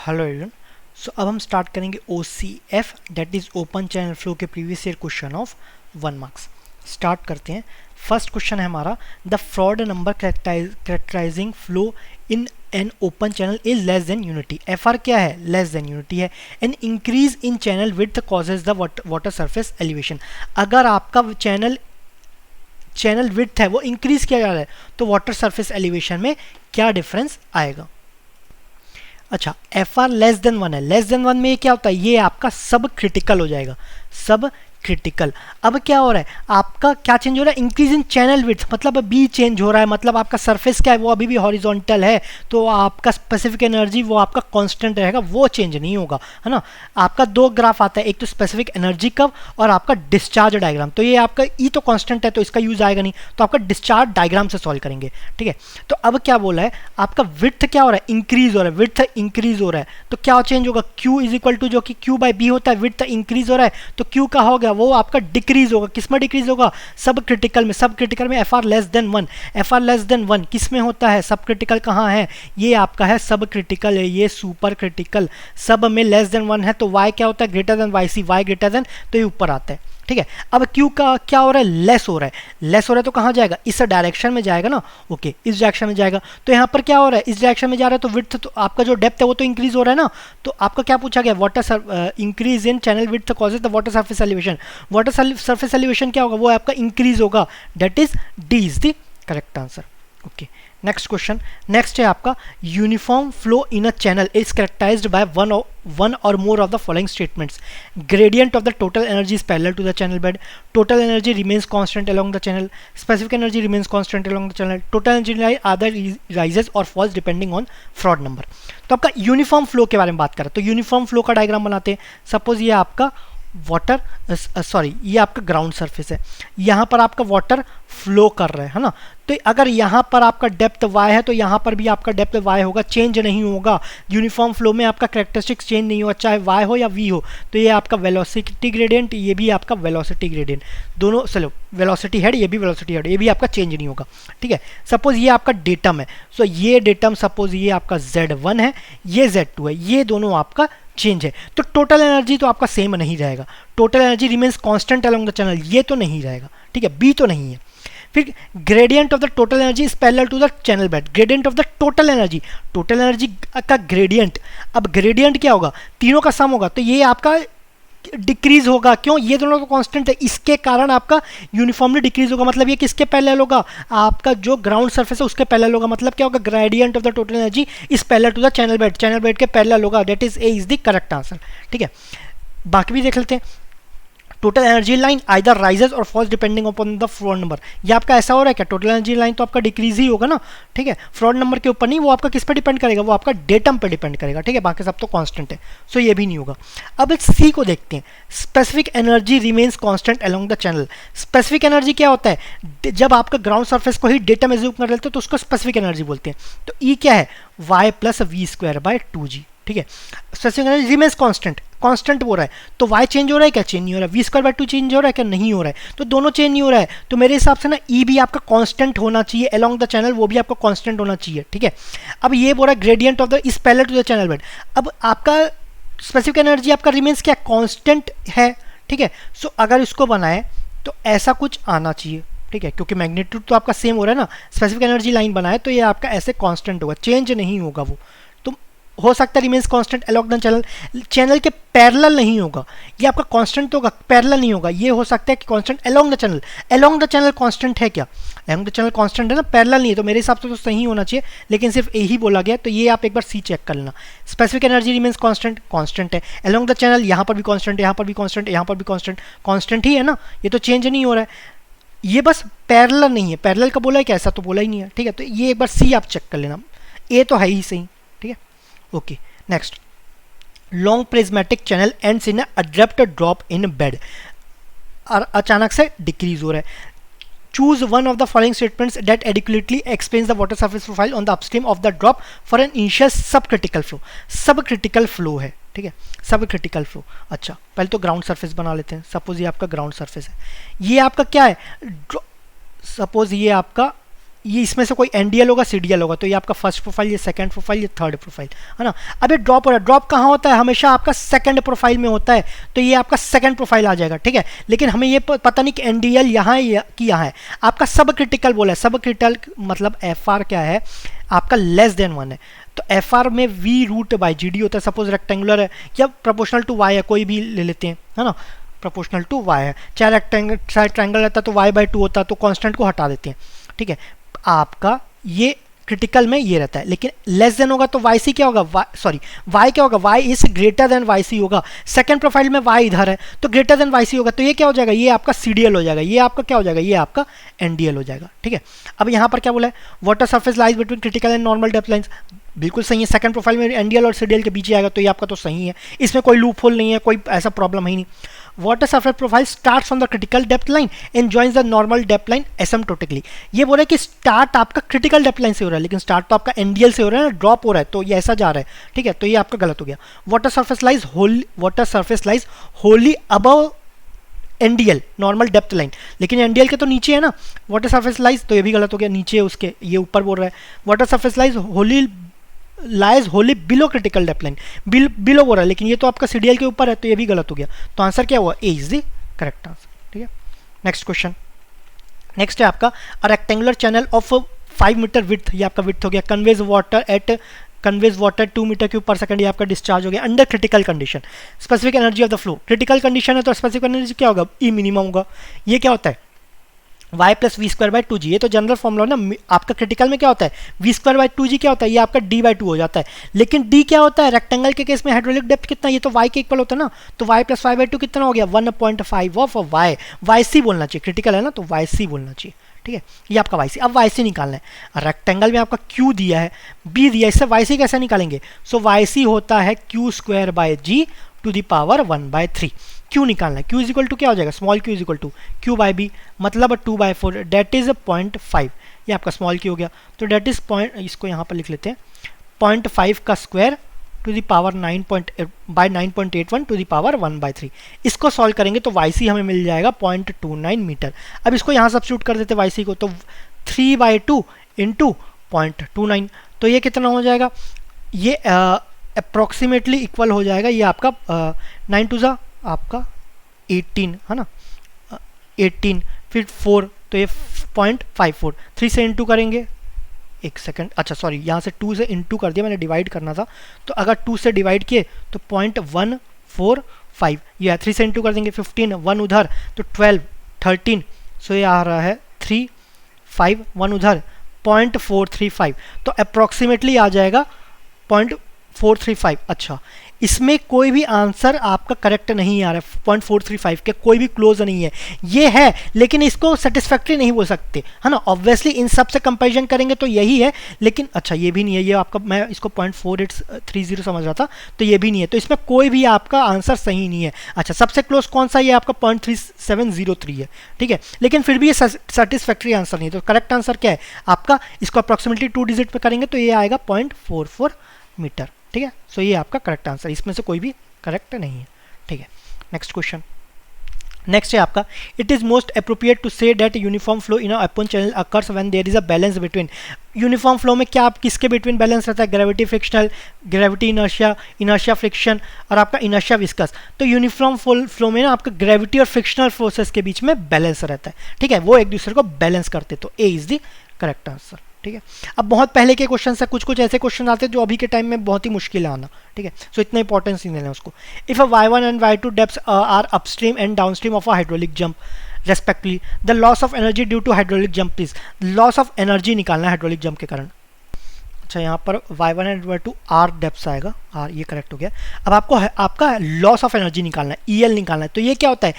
Hello everyone. सो अब हम start करेंगे OCF that is open channel flow के previous year question of 1 marks. Start करते हैं। फर्स्ट क्वेश्चन है हमारा, the Froude number characterising flow in an open channel is less than unity. FR क्या है? लेस देन यूनिटी है। An increase in channel width causes the water surface elevation. अगर आपका channel width है वो increase किया जा रहा है तो वाटर सरफेस एलिवेशन में क्या डिफरेंस आएगा? अच्छा, FR लेस देन 1 है। लेस देन 1 में ये क्या होता है? ये आपका सब क्रिटिकल हो जाएगा, सब क्रिटिकल। अब क्या हो रहा है? आपका क्या चेंज हो रहा है? इंक्रीज इन चैनल विड्थ, मतलब बी चेंज हो रहा है, मतलब आपका सरफेस क्या है वो अभी भी हॉरिजॉन्टल है, तो आपका स्पेसिफिक एनर्जी वो आपका कांस्टेंट रहेगा, वो चेंज नहीं होगा, है ना। आपका दो ग्राफ आता है, एक तो स्पेसिफिक एनर्जी कर्व और आपका डिस्चार्ज डायग्राम। तो ये आपका ई तो कांस्टेंट है तो इसका यूज आएगा नहीं, तो आपका डिस्चार्ज डायग्राम से सॉल्व करेंगे, ठीक है। तो अब क्या बोला है? आपका विड्थ क्या हो रहा है? इंक्रीज हो रहा है, विड्थ इंक्रीज हो रहा है, तो क्या चेंज होगा? Q इज इक्वल टू जो कि Q बाई बी होता है, विड्थ इंक्रीज हो रहा है तो Q का हो गया वो आपका डिक्रीज होगा। किस में डिक्रीज होगा? सब क्रिटिकल में। सब क्रिटिकल में FR less than 1। FR less than 1 किस में होता है? सब क्रिटिकल कहाँ है? ये आपका है सब क्रिटिकल है, ये सुपर क्रिटिकल। सब में लेस देन 1 है तो Y क्या होता है? Greater than YC। Y greater than तो ये ऊपर आता है, ठीक है। अब Q का क्या हो रहा है? लेस हो रहा है। लेस हो रहा है तो कहाँ जाएगा? इस डायरेक्शन में जाएगा ना, ओके, इस डायरेक्शन में जाएगा। तो यहाँ पर क्या हो रहा है? इस डायरेक्शन में जा रहा है तो विड्थ, तो आपका जो डेप्थ है वो तो इंक्रीज हो रहा है ना। तो आपका क्या पूछा गया? Water increase in channel width causes the water surface elevation. Water surface elevation क्या होगा? वो आपका इंक्रीज होगा, that is D is the correct answer, okay. Next question, next है आपका, uniform flow in a channel is characterised by one or more of the following statements. Gradient of the total energy is parallel to the channel bed. Total energy remains constant along the channel. Specific energy remains constant along the channel. Total energy either rises or falls depending on Froude number. तो आपका uniform flow के बारे में बात करें तो uniform flow का diagram बनाते हैं। सपोज ये आपका वाटर ये आपका ग्राउंड सरफेस है, यहाँ पर आपका वाटर फ्लो कर रहा है ना। तो अगर यहाँ पर आपका डेप्थ y है तो यहाँ पर भी आपका डेप्थ y होगा, चेंज नहीं होगा। यूनिफॉर्म फ्लो में आपका कैरेक्टरिस्टिक्स चेंज नहीं होगा, चाहे y हो या v हो। तो ये आपका वेलोसिटी ग्रेडियंट, ये भी आपका वेलोसिटी ग्रेडियंट, दोनों चलो वेलोसिटी हेड, ये भी वेलोसिटी हेड, ये भी आपका चेंज नहीं होगा, ठीक है। सपोज ये आपका डेटम है, सो ये डेटम सपोज ये आपका Z1 है, ये Z2 है, ये दोनों आपका चेंज है। तो टोटल एनर्जी तो आपका सेम नहीं रहेगा, total energy remains constant along the channel, ये तो नहीं रहेगा, ठीक है, बी तो नहीं है। फिर gradient of the total energy is parallel to the channel bed. Gradient of the total energy का ग्रेडियंट, अब ग्रेडियंट क्या होगा? तीनों का सम होगा, तो ये आपका डिक्रीज होगा। क्यों? ये दोनों तो कांस्टेंट है, इसके कारण आपका यूनिफॉर्मली डिक्रीज होगा। मतलब ये किसके पैरेलल होगा? आपका जो ग्राउंड सरफेस है उसके पैरेलल होगा। मतलब क्या होगा? Gradient of the total energy is parallel to the channel bed, channel bed के पैरेलल होगा, that is A is the correct answer, ठीक है। बाकी भी देख लेते हैं। Total energy line either rises और falls depending upon the Froude number. ये आपका ऐसा हो रहा है क्या? टोटल एनर्जी लाइन तो आपका डिक्रीज ही होगा ना, ठीक है, फ्रॉड नंबर के ऊपर नहीं, वो आपका किस पे डिपेंड करेगा? वो आपका डेटम पे डिपेंड करेगा, ठीक है, बाकी सब तो कांस्टेंट है, सो ये भी नहीं होगा। अब एक सी को देखते हैं, specific energy remains constant along the channel. Specific energy क्या होता है? जब आपका ग्राउंड सरफेस को ही डेटम एज्यूम कर लेते हैं तो उसको स्पेसिफिक एनर्जी बोलते हैं। तो ई क्या है? y प्लस v²/2g, ठीक है। Specific energy remains constant, constant हो रहा है तो y चेंज हो रहा है क्या? चेंज नहीं हो रहा है। v²/2 चेंज हो रहा है क्या? नहीं हो रहा है। तो दोनों चेंज नहीं हो रहा है, तो मेरे हिसाब से ना ई भी आपका कांस्टेंट होना चाहिए अलोंग द चैनल, वो भी आपका कांस्टेंट होना चाहिए, ठीक है। अब ये बोल रहा है gradient of the is parallel to the channel bed. अब आपका स्पेसिफिक एनर्जी आपका रिमेन्स क्या? कांस्टेंट है, ठीक है। सो अगर इसको बनाए तो ऐसा कुछ आना चाहिए, ठीक है, क्योंकि मैग्नीट्यूड तो आपका सेम हो रहा है ना। स्पेसिफिक एनर्जी लाइन बनाए तो ये आपका ऐसे कांस्टेंट होगा, चेंज नहीं होगा वो। तो हो सकता है remains constant along the channel, channel के पैरेलल नहीं होगा। ये आपका कांस्टेंट तो होगा, पैरेलल नहीं होगा। ये हो सकता है कि constant along the channel, along the channel constant है क्या? अलोंग द चैनल कांस्टेंट है ना, पैरेलल नहीं है, तो मेरे हिसाब से तो सही होना चाहिए, लेकिन सिर्फ ए ही बोला गया। तो ये आप एक बार सी चेक कर लेना। Specific energy remains constant, constant है। अलोंग द चैनल यहाँ पर भी कांस्टेंट है, यहाँ पर भी कांस्टेंट है, यहाँ पर भी कांस्टेंट, कांस्टेंट ही है ना, ये तो चेंज नहीं हो रहा है। ये बस पैरेलल नहीं है, पैरेलल का बोला है क्या? ऐसा तो बोला ही नहीं है, ठीक है। तो ये एक बार सी आप चेक कर लेना, ए तो है ही सही, ठीक है, okay. Next, long prismatic channel ends in abrupt drop in bed, और अचानक से डिक्रीज हो रहा है। Choose one of the following statements that adequately explains the water surface profile on the upstream of the drop for an initial सब critical flow. सब critical flow है, ठीक है, सब क्रिटिकल फ्लो। अच्छा, पहले तो ग्राउंड सरफेस बना लेते हैं। सपोज ये आपका ग्राउंड सरफेस है, ये आपका क्या है? सपोज ये आपका ये इसमें से कोई एनडीएल होगा, सीडीएल होगा, तो ये आपका फर्स्ट प्रोफाइल, ये सेकंड प्रोफाइल, ये थर्ड प्रोफाइल, है ना। अब ये ड्रॉप हो रहा है, ड्रॉप कहाँ होता है, हमेशा आपका सेकंड प्रोफाइल में होता है, तो ये आपका सेकंड प्रोफाइल आ जाएगा, ठीक है। लेकिन हमें ये पता नहीं कि एनडीएल यहाँ है कि यहाँ है। आपका सब क्रिटिकल बोला है, सब क्रिटिकल मतलब एफ आर क्या है आपका लेस देन 1 है, तो एफ आर में V root by G D होता है। सपोज रेक्टेंगुलर है या प्रोपोर्शनल टू वाई है, कोई भी ले लेते हैं, है ना, प्रोपोर्शनल टू वाई है। चाहे रेक्टेंगल चाहे ट्रायंगल रहता तो वाई बाई 2 होता, तो कांस्टेंट को हटा देते हैं, ठीक है। आपका ये क्रिटिकल में ये रहता है, लेकिन लेस देन होगा तो वाई सी क्या होगा, वाई क्या होगा, Y is greater than Y C होगा। सेकंड प्रोफाइल में वाई इधर है तो ग्रेटर देन वाई सी होगा, तो ये क्या हो जाएगा, ये आपका सीडीएल हो जाएगा, ये आपका क्या हो जाएगा, ये आपका एनडीएल हो जाएगा, ठीक है। अब यहाँ पर क्या बोला है, water surface lies between critical and normal depth lines, बिल्कुल सही है। सेकंड प्रोफाइल में एनडीएल और सीडीएल के बीच ही आएगा, तो ये आपका तो सही है, इसमें कोई लूप होल नहीं है, कोई ऐसा प्रॉब्लम है नहीं। Water surface profile starts from the critical depth line and joins the normal depth line एसिम्प्टोटिकली। ये बोल रहा है कि स्टार्ट आपका क्रिटिकल डेप्थ लाइन से हो रहा है, लेकिन स्टार्ट तो आपका एनडीएल से हो रहा है ना, ड्रॉप हो रहा है, तो ये ऐसा जा रहा है, ठीक है, तो ये आपका गलत हो गया। Water surface lies Holi above NDL normal depth line, लेकिन एनडीएल के तो नीचे है ना वाटर सरफेस लाइज, तो ये भी गलत हो गया, नीचे उसके, ये ऊपर बोल रहा है। Water surface lies Holi below critical depth line, below बोल रहा है, लेकिन ये तो आपका सीडीएल के ऊपर है, तो ये भी गलत हो गया। तो आंसर क्या हुआ, A is the correct answer, ठीक है। नेक्स्ट क्वेश्चन, नेक्स्ट है आपका a rectangular channel of 5 metre width, ये आपका विड्थ हो गया, कन्वेज वाटर 2 मीटर क्यूब पर सेकंड, ये आपका डिस्चार्ज हो गया under critical condition. Specific energy of the flow, critical condition है तो स्पेसिफिक एनर्जी क्या होगा, ई मिनिमम होगा। ये क्या होता है, y plus we square by 2g, ये तो जनरल फॉर्मूला ना। आपका क्रिटिकल में क्या होता है, वी स्क्वायर बाई 2g क्या होता है, ये आपका d बाई 2 हो जाता है। लेकिन d क्या होता है, रेक्टेंगल के केस में हाइड्रोलिक डेप्थ कितना, ये तो y के इक्वल होता है ना, तो y प्लस वाई बाई 2 कितना हो गया, 1.5 ऑफ y सी बोलना चाहिए, क्रिटिकल है ना तो yc बोलना चाहिए, ठीक है। ये आपका yc, अब yc निकालना है। रेक्टेंगल में आपका q दिया है, b दिया है, इससे yc कैसे निकालेंगे, सो yc होता है q square by g to the power 1/3। Q निकालना है, क्यू इज इक्वल टू क्या हो जाएगा, small Q is equal to Q by B, मतलब 2/4, डेट इज 0.5, ये आपका स्मॉल क्यू हो गया, तो डेट इज पॉइंट, इसको यहाँ पर लिख लेते हैं 0.5 का square to the power 9.81 to the power 1/3। इसको सॉल्व करेंगे तो yc हमें मिल जाएगा 0.29 मीटर। अब इसको यहाँ सब्स्टिट्यूट कर देते yc को, तो 3/2 इंटू 0.29, तो ये कितना हो जाएगा, ये अप्रॉक्सीमेटली इक्वल हो जाएगा, ये आपका 9 टू ज़ा आपका 18 है ना, 18 फिर 4, तो ये 0.54, 3 से इंटू करेंगे, एक सेकंड, अच्छा सॉरी, यहाँ से 2 से इंटू कर दिया मैंने, डिवाइड करना था, तो अगर 2 से डिवाइड किए तो 0.145, ये 3 से इंटू कर देंगे, 15, 1 उधर तो 12, 13, सो ये आ रहा है 3, 5, 1 उधर 0.435, तो अप्रॉक्सीमेटली आ जाएगा 0.435। अच्छा, इसमें कोई भी आंसर आपका करेक्ट नहीं आ रहा है, 0.435 के कोई भी क्लोज नहीं है, ये है लेकिन इसको सेटिस्फैक्ट्री नहीं बोल सकते, है ना। ऑब्वियसली इन सब से कंपैरिजन करेंगे तो यही है, लेकिन अच्छा ये भी नहीं है, ये आपका, मैं इसको 0.4830 समझ रहा था, तो ये भी नहीं है, तो इसमें कोई भी आपका आंसर सही नहीं है। अच्छा, सबसे क्लोज कौन सा, ये आपका 0.3703 है, ठीक है, लेकिन फिर भी ये सेटिस्फैक्ट्री आंसर नहीं है, तो करेक्ट आंसर क्या है आपका, इसको अप्रॉक्सीमेटली 2 डिजिट पे करेंगे तो ये आएगा 0.44 मीटर, ठीक है। सो ये आपका करेक्ट आंसर, इसमें से कोई भी करेक्ट नहीं है, ठीक है। नेक्स्ट क्वेश्चन, नेक्स्ट है आपका, it is most appropriate to say that uniform flow in open channel occurs when there is a balance between. Uniform flow में क्या आप किसके बिटवीन बैलेंस रहता है, gravity frictional, gravity inertia, inertia friction और आपका इनर्शिया विस्कस। तो uniform flow में ना आपका ग्रेविटी और फ्रिक्शनल फोर्सेस के बीच में बैलेंस रहता है, ठीक है, वो एक दूसरे को बैलेंस करते, तो ए इज द करेक्ट आंसर, ठीक है। अब बहुत पहले के क्वेश्चन से कुछ ऐसे क्वेश्चन आते हैं जो अभी के टाइम में बहुत ही मुश्किल है आना, ठीक है, सो इतना इंपॉर्टेंस नहीं देना उसको। If a y1 and y2 depths are upstream and downstream of a hydraulic jump respectively, the loss of energy due to hydraulic jump is, loss of energy निकालना है हाइड्रोलिक जंप के कारण। अच्छा, यहाँ पर y1 and y2 r depth आएगा, r, ये correct हो गया। अब आपको आपका लॉस ऑफ एनर्जी निकालना है, EL निकालना है, तो ये क्या होता है,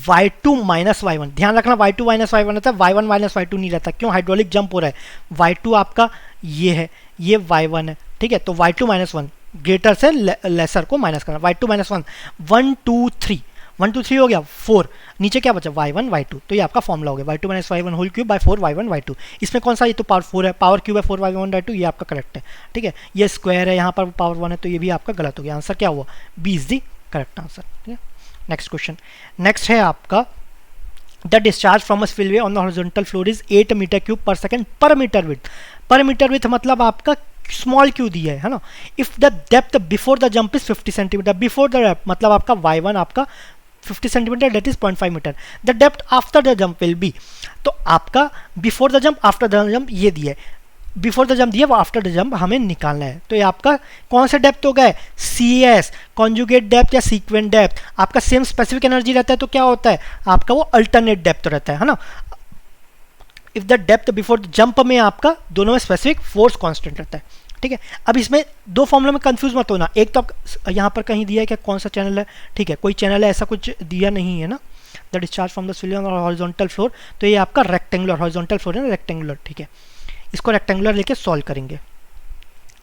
y2 माइनस y1, ध्यान रखना y2 माइनस y1 होता है, y1 माइनस y2 नहीं रहता, क्यों, हाइड्रोलिक जंप हो रहा है, y2 आपका ये है, ये y1 है, ठीक है, तो y2 माइनस 1, ग्रेटर से लेसर को माइनस करना, y2 माइनस 1, 1 2 3, 1 2 3 हो गया, 4, नीचे क्या बचा, y1 y2, तो ये आपका फॉर्मूला हो गया, y2 minus y1 whole cube by 4 y1 y2। इसमें कौन सा, ये तो पावर 4 है, पावर क्यूब है 4 y1 y2, ये आपका करेक्ट है, ठीक है। ये स्क्वायर है, यहाँ पर पावर 1 है, तो ये भी आपका गलत हो गया, आंसर क्या हुआ, B is the correct answer, ठीक है। नेक्स्ट क्वेश्चन, नेक्स्ट है आपका The discharge from a spillway on the horizontal floor is 8 metre cube per second per metre width. Per metre width मतलब आपका स्मॉल क्यू दिया है ना. If the depth before the jump is 50 centimetre, before the depth मतलब आपका y1 आपका 50 centimetre, that is 0.5 metre. The depth after the jump will be, तो आपका before the jump after the jump ये दिया है, बिफोर द जंप दिया वो आफ्टर द जंप हमें निकालना है. तो ये आपका कौन सा डेप्थ हो गया, सी एस कॉन्जुगेट डेप्थ या सीक्वेंट डेप्थ. आपका सेम स्पेसिफिक एनर्जी रहता है तो क्या होता है आपका वो अल्टरनेट डेप्थ रहता है ना. If the depth before the jump में आपका दोनों में स्पेसिफिक फोर्स कांस्टेंट रहता है. ठीक है, अब इसमें दो फॉर्मूला में कंफ्यूज मत होना. एक तो यहाँ पर कहीं दिया है कि कौन सा चैनल है. ठीक है, कोई चैनल है ऐसा कुछ दिया नहीं है ना. The discharge from the cylinder और हॉरिजॉन्टल फ्लोर, तो ये आपका रेक्टेंगुलर हॉरिजॉन्टल फ्लोर है ना, रेक्टेंगुलर. ठीक है, इसको रेक्टेंगुलर लेके सॉल्व करेंगे.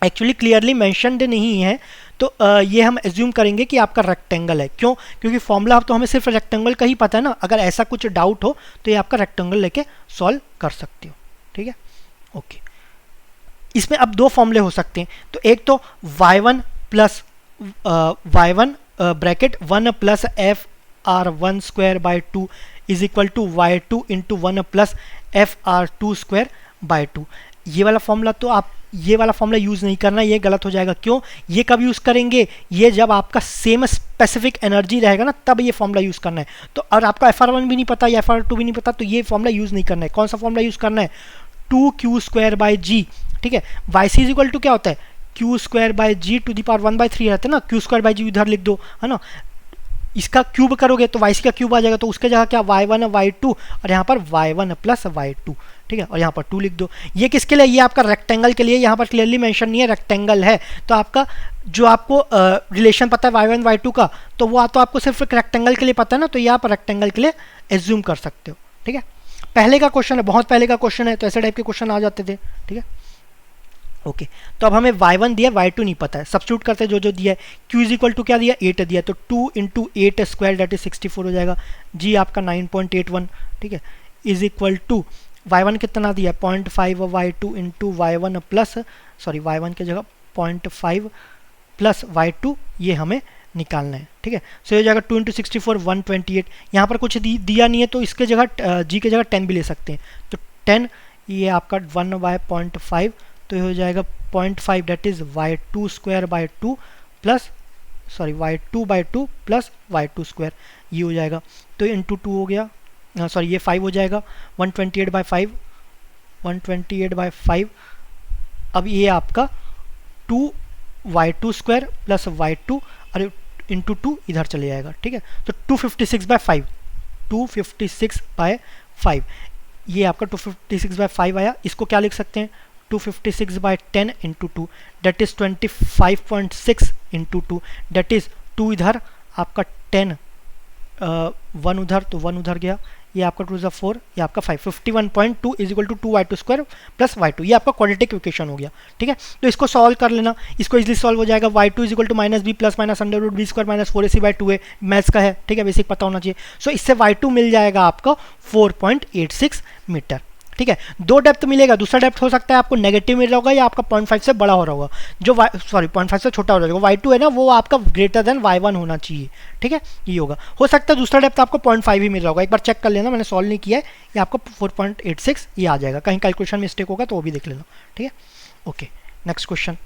एक्चुअली क्लियरली मेंशनड नहीं है तो ये हम एज्यूम करेंगे कि आपका रेक्टेंगल है. क्यों, क्योंकि फॉर्मूला तो हमें सिर्फ रेक्टेंगल का ही पता है ना. अगर ऐसा कुछ डाउट हो तो ये आपका रेक्टेंगल लेके सॉल्व कर सकते हो. ठीक है, ओके. इसमें अब दो फॉर्मूले हो सकते हैं. तो एक तो y1 plus y1 bracket 1 plus F R 1 square by 2 is equal to y2 into 1 plus F R 2 square by 2. ये वाला फॉर्मूला तो आप ये वाला फॉर्मूला यूज़ नहीं करना, ये गलत हो जाएगा. क्यों, ये कब यूज़ करेंगे, ये जब आपका सेम स्पेसिफिक एनर्जी रहेगा ना तब ये फॉर्मूला यूज़ करना है. तो और आपका FR1 भी नहीं पता या FR2 भी नहीं पता तो ये फॉर्मूला यूज़ नहीं करना है. कौन सा फॉर्मूला यूज़ करना है, 2q स्क्वायर बाई जी. ठीक है, yc इज इक्वल टू क्या होता है, q square by G to the power 1/3 रहता है ना. q स्क्वायर बाई जी उधर लिख दो है ना. इसका क्यूब करोगे तो yc का क्यूब आ जाएगा, तो उसके जगह क्या y1 y2 और यहाँ पर y1 प्लस y2. ठीक है, और यहाँ पर 2 लिख दो. ये किसके लिए, ये आपका रेक्टेंगल के लिए. यहाँ पर क्लियरली मेंशन नहीं है, रेक्टेंगल है. तो आपका जो आपको रिलेशन पता है y1 y2 का, तो वो तो आपको सिर्फ रेक्टेंगल के लिए पता है ना, तो ये आप रेक्टेंगल के लिए एज्यूम कर सकते हो. ठीक है, पहले का क्वेश्चन है, बहुत पहले का क्वेश्चन है, तो ऐसे टाइप के क्वेश्चन आ जाते थे. ठीक है, ओके. तो अब हमें y1 दिया, y2 नहीं पता है, सब्स्टिट्यूट करते हैं जो दिया है. q इज इक्वल टू क्या दिया, 8 दिया, तो 2 इंटू 8 स्क्वायर दैट इज 64 हो जाएगा. g आपका 9.81. ठीक है, इज इक्वल टू y1 कितना दिया 0.5 y2 into y1 plus sorry y1 की जगह 0.5 प्लस y2 ये हमें निकालना है. ठीक है, सो ये जाएगा 2 इंटू 64 128. यहाँ पर कुछ दिया नहीं है तो इसके जगह g की जगह 10 भी ले सकते हैं. तो 10 ये आपका 1/0.5 तो ये हो जाएगा 0.5 that is y2 square by 2 plus sorry y2 by 2 plus y2 square ये हो जाएगा. तो इंटू 2 हो गया, सॉरी ये 5 हो जाएगा. 128/5 128/5. अब ये आपका 2y2 स्क्वायर प्लस y2 और इंटू 2 इधर चले जाएगा. ठीक है, तो 256/5 256/5 ये आपका 256/5 आया. इसको क्या लिख सकते हैं, 256/10 into 2 that is 25.6 into 2 that is 2 इधर आपका 10 1 उधर तो 1 उधर गया. ये आपका 2 ज़ा 4 ये आपका 5 51.2 is equal to 2y2 square plus y2. ये आपका क्वाड्रेटिक इक्वेशन हो गया. ठीक है, तो इसको सॉल्व कर लेना, इसको इजीली सॉल्व हो जाएगा. y2 is equal to minus B plus minus under root B square minus 4ac/2 है, मैथ्स का है. ठीक है, बेसिक पता होना चाहिए. सो इससे y2 मिल जाएगा आपका 4.86 मीटर. ठीक है, दो डेप्थ मिलेगा. दूसरा डेप्थ हो सकता है आपको नेगेटिव मिल रहा होगा या आपका 0.5 से बड़ा हो रहा होगा. जो 0.5 से छोटा हो रहा होगा y2 है ना, वो आपका ग्रेटर देन y1 होना चाहिए. ठीक है, ये होगा. हो सकता है दूसरा डेप्थ आपको 0.5 ही मिल रहा होगा. एक बार चेक कर लेना, मैंने सॉल्व नहीं किया है. ये आपको 4.86 ये आ जाएगा. कहीं कैलकुलेशन मिस्टेक होगा तो वो भी देख लेना. ठीक है, okay. Next question.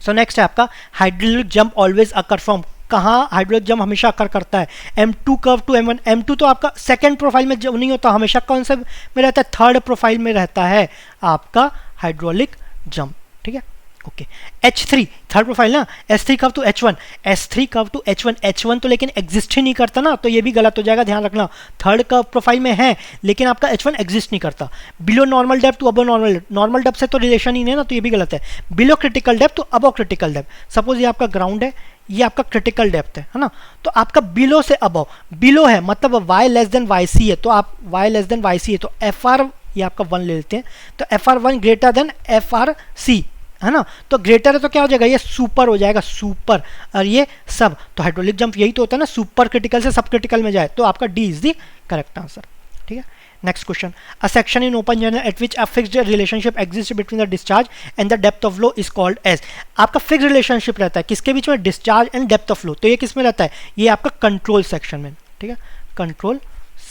So next है आपका hydraulic jump always occur from. कहाँ हाइड्रोलिक जंप हमेशा अकर करता है, M2 curve to M1. M2 तो आपका सेकंड प्रोफाइल में जब नहीं होता, हमेशा कौन सा में रहता है, थर्ड प्रोफाइल में रहता है आपका हाइड्रोलिक जंप. ठीक है, ओके. H3 थर्ड प्रोफाइल ना, S3 curve to H1, S3 curve to H1. H1 तो लेकिन एग्जिस्ट ही नहीं करता ना, तो ये भी गलत हो जाएगा, ध्यान रखना. थर्ड कर्व प्रोफाइल में है लेकिन आपका H1 एग्जिस्ट नहीं करता. Below normal depth to above normal depth से तो रिलेशन ही नहीं है ना, तो ये भी गलत है. Below critical depth to above critical depth. Suppose ये आपका ग्राउंड है, ये आपका क्रिटिकल डेप्थ है ना, तो आपका बिलो से अबव, बिलो है मतलब y लेस देन yc है, तो आप y लेस देन yc है तो fr ये आपका 1 ले लेते हैं. तो fr1 ग्रेटर देन frc है ना, तो ग्रेटर है तो क्या हो जाएगा, ये सुपर हो जाएगा, सुपर. और ये सब, तो हाइड्रोलिक जंप यही तो होता है ना, सुपर क्रिटिकल से सब क्रिटिकल में जाए, तो आपका D is the correct answer. ठीक है, next question. A section in open channel at which a fixed relationship exist between the discharge and the depth of flow is called as. आपका fix relationship रहता है किसके बीच में, discharge and depth of flow. तो ये किस में रहता है, ये आपका कंट्रोल सेक्शन में. ठीक है, कंट्रोल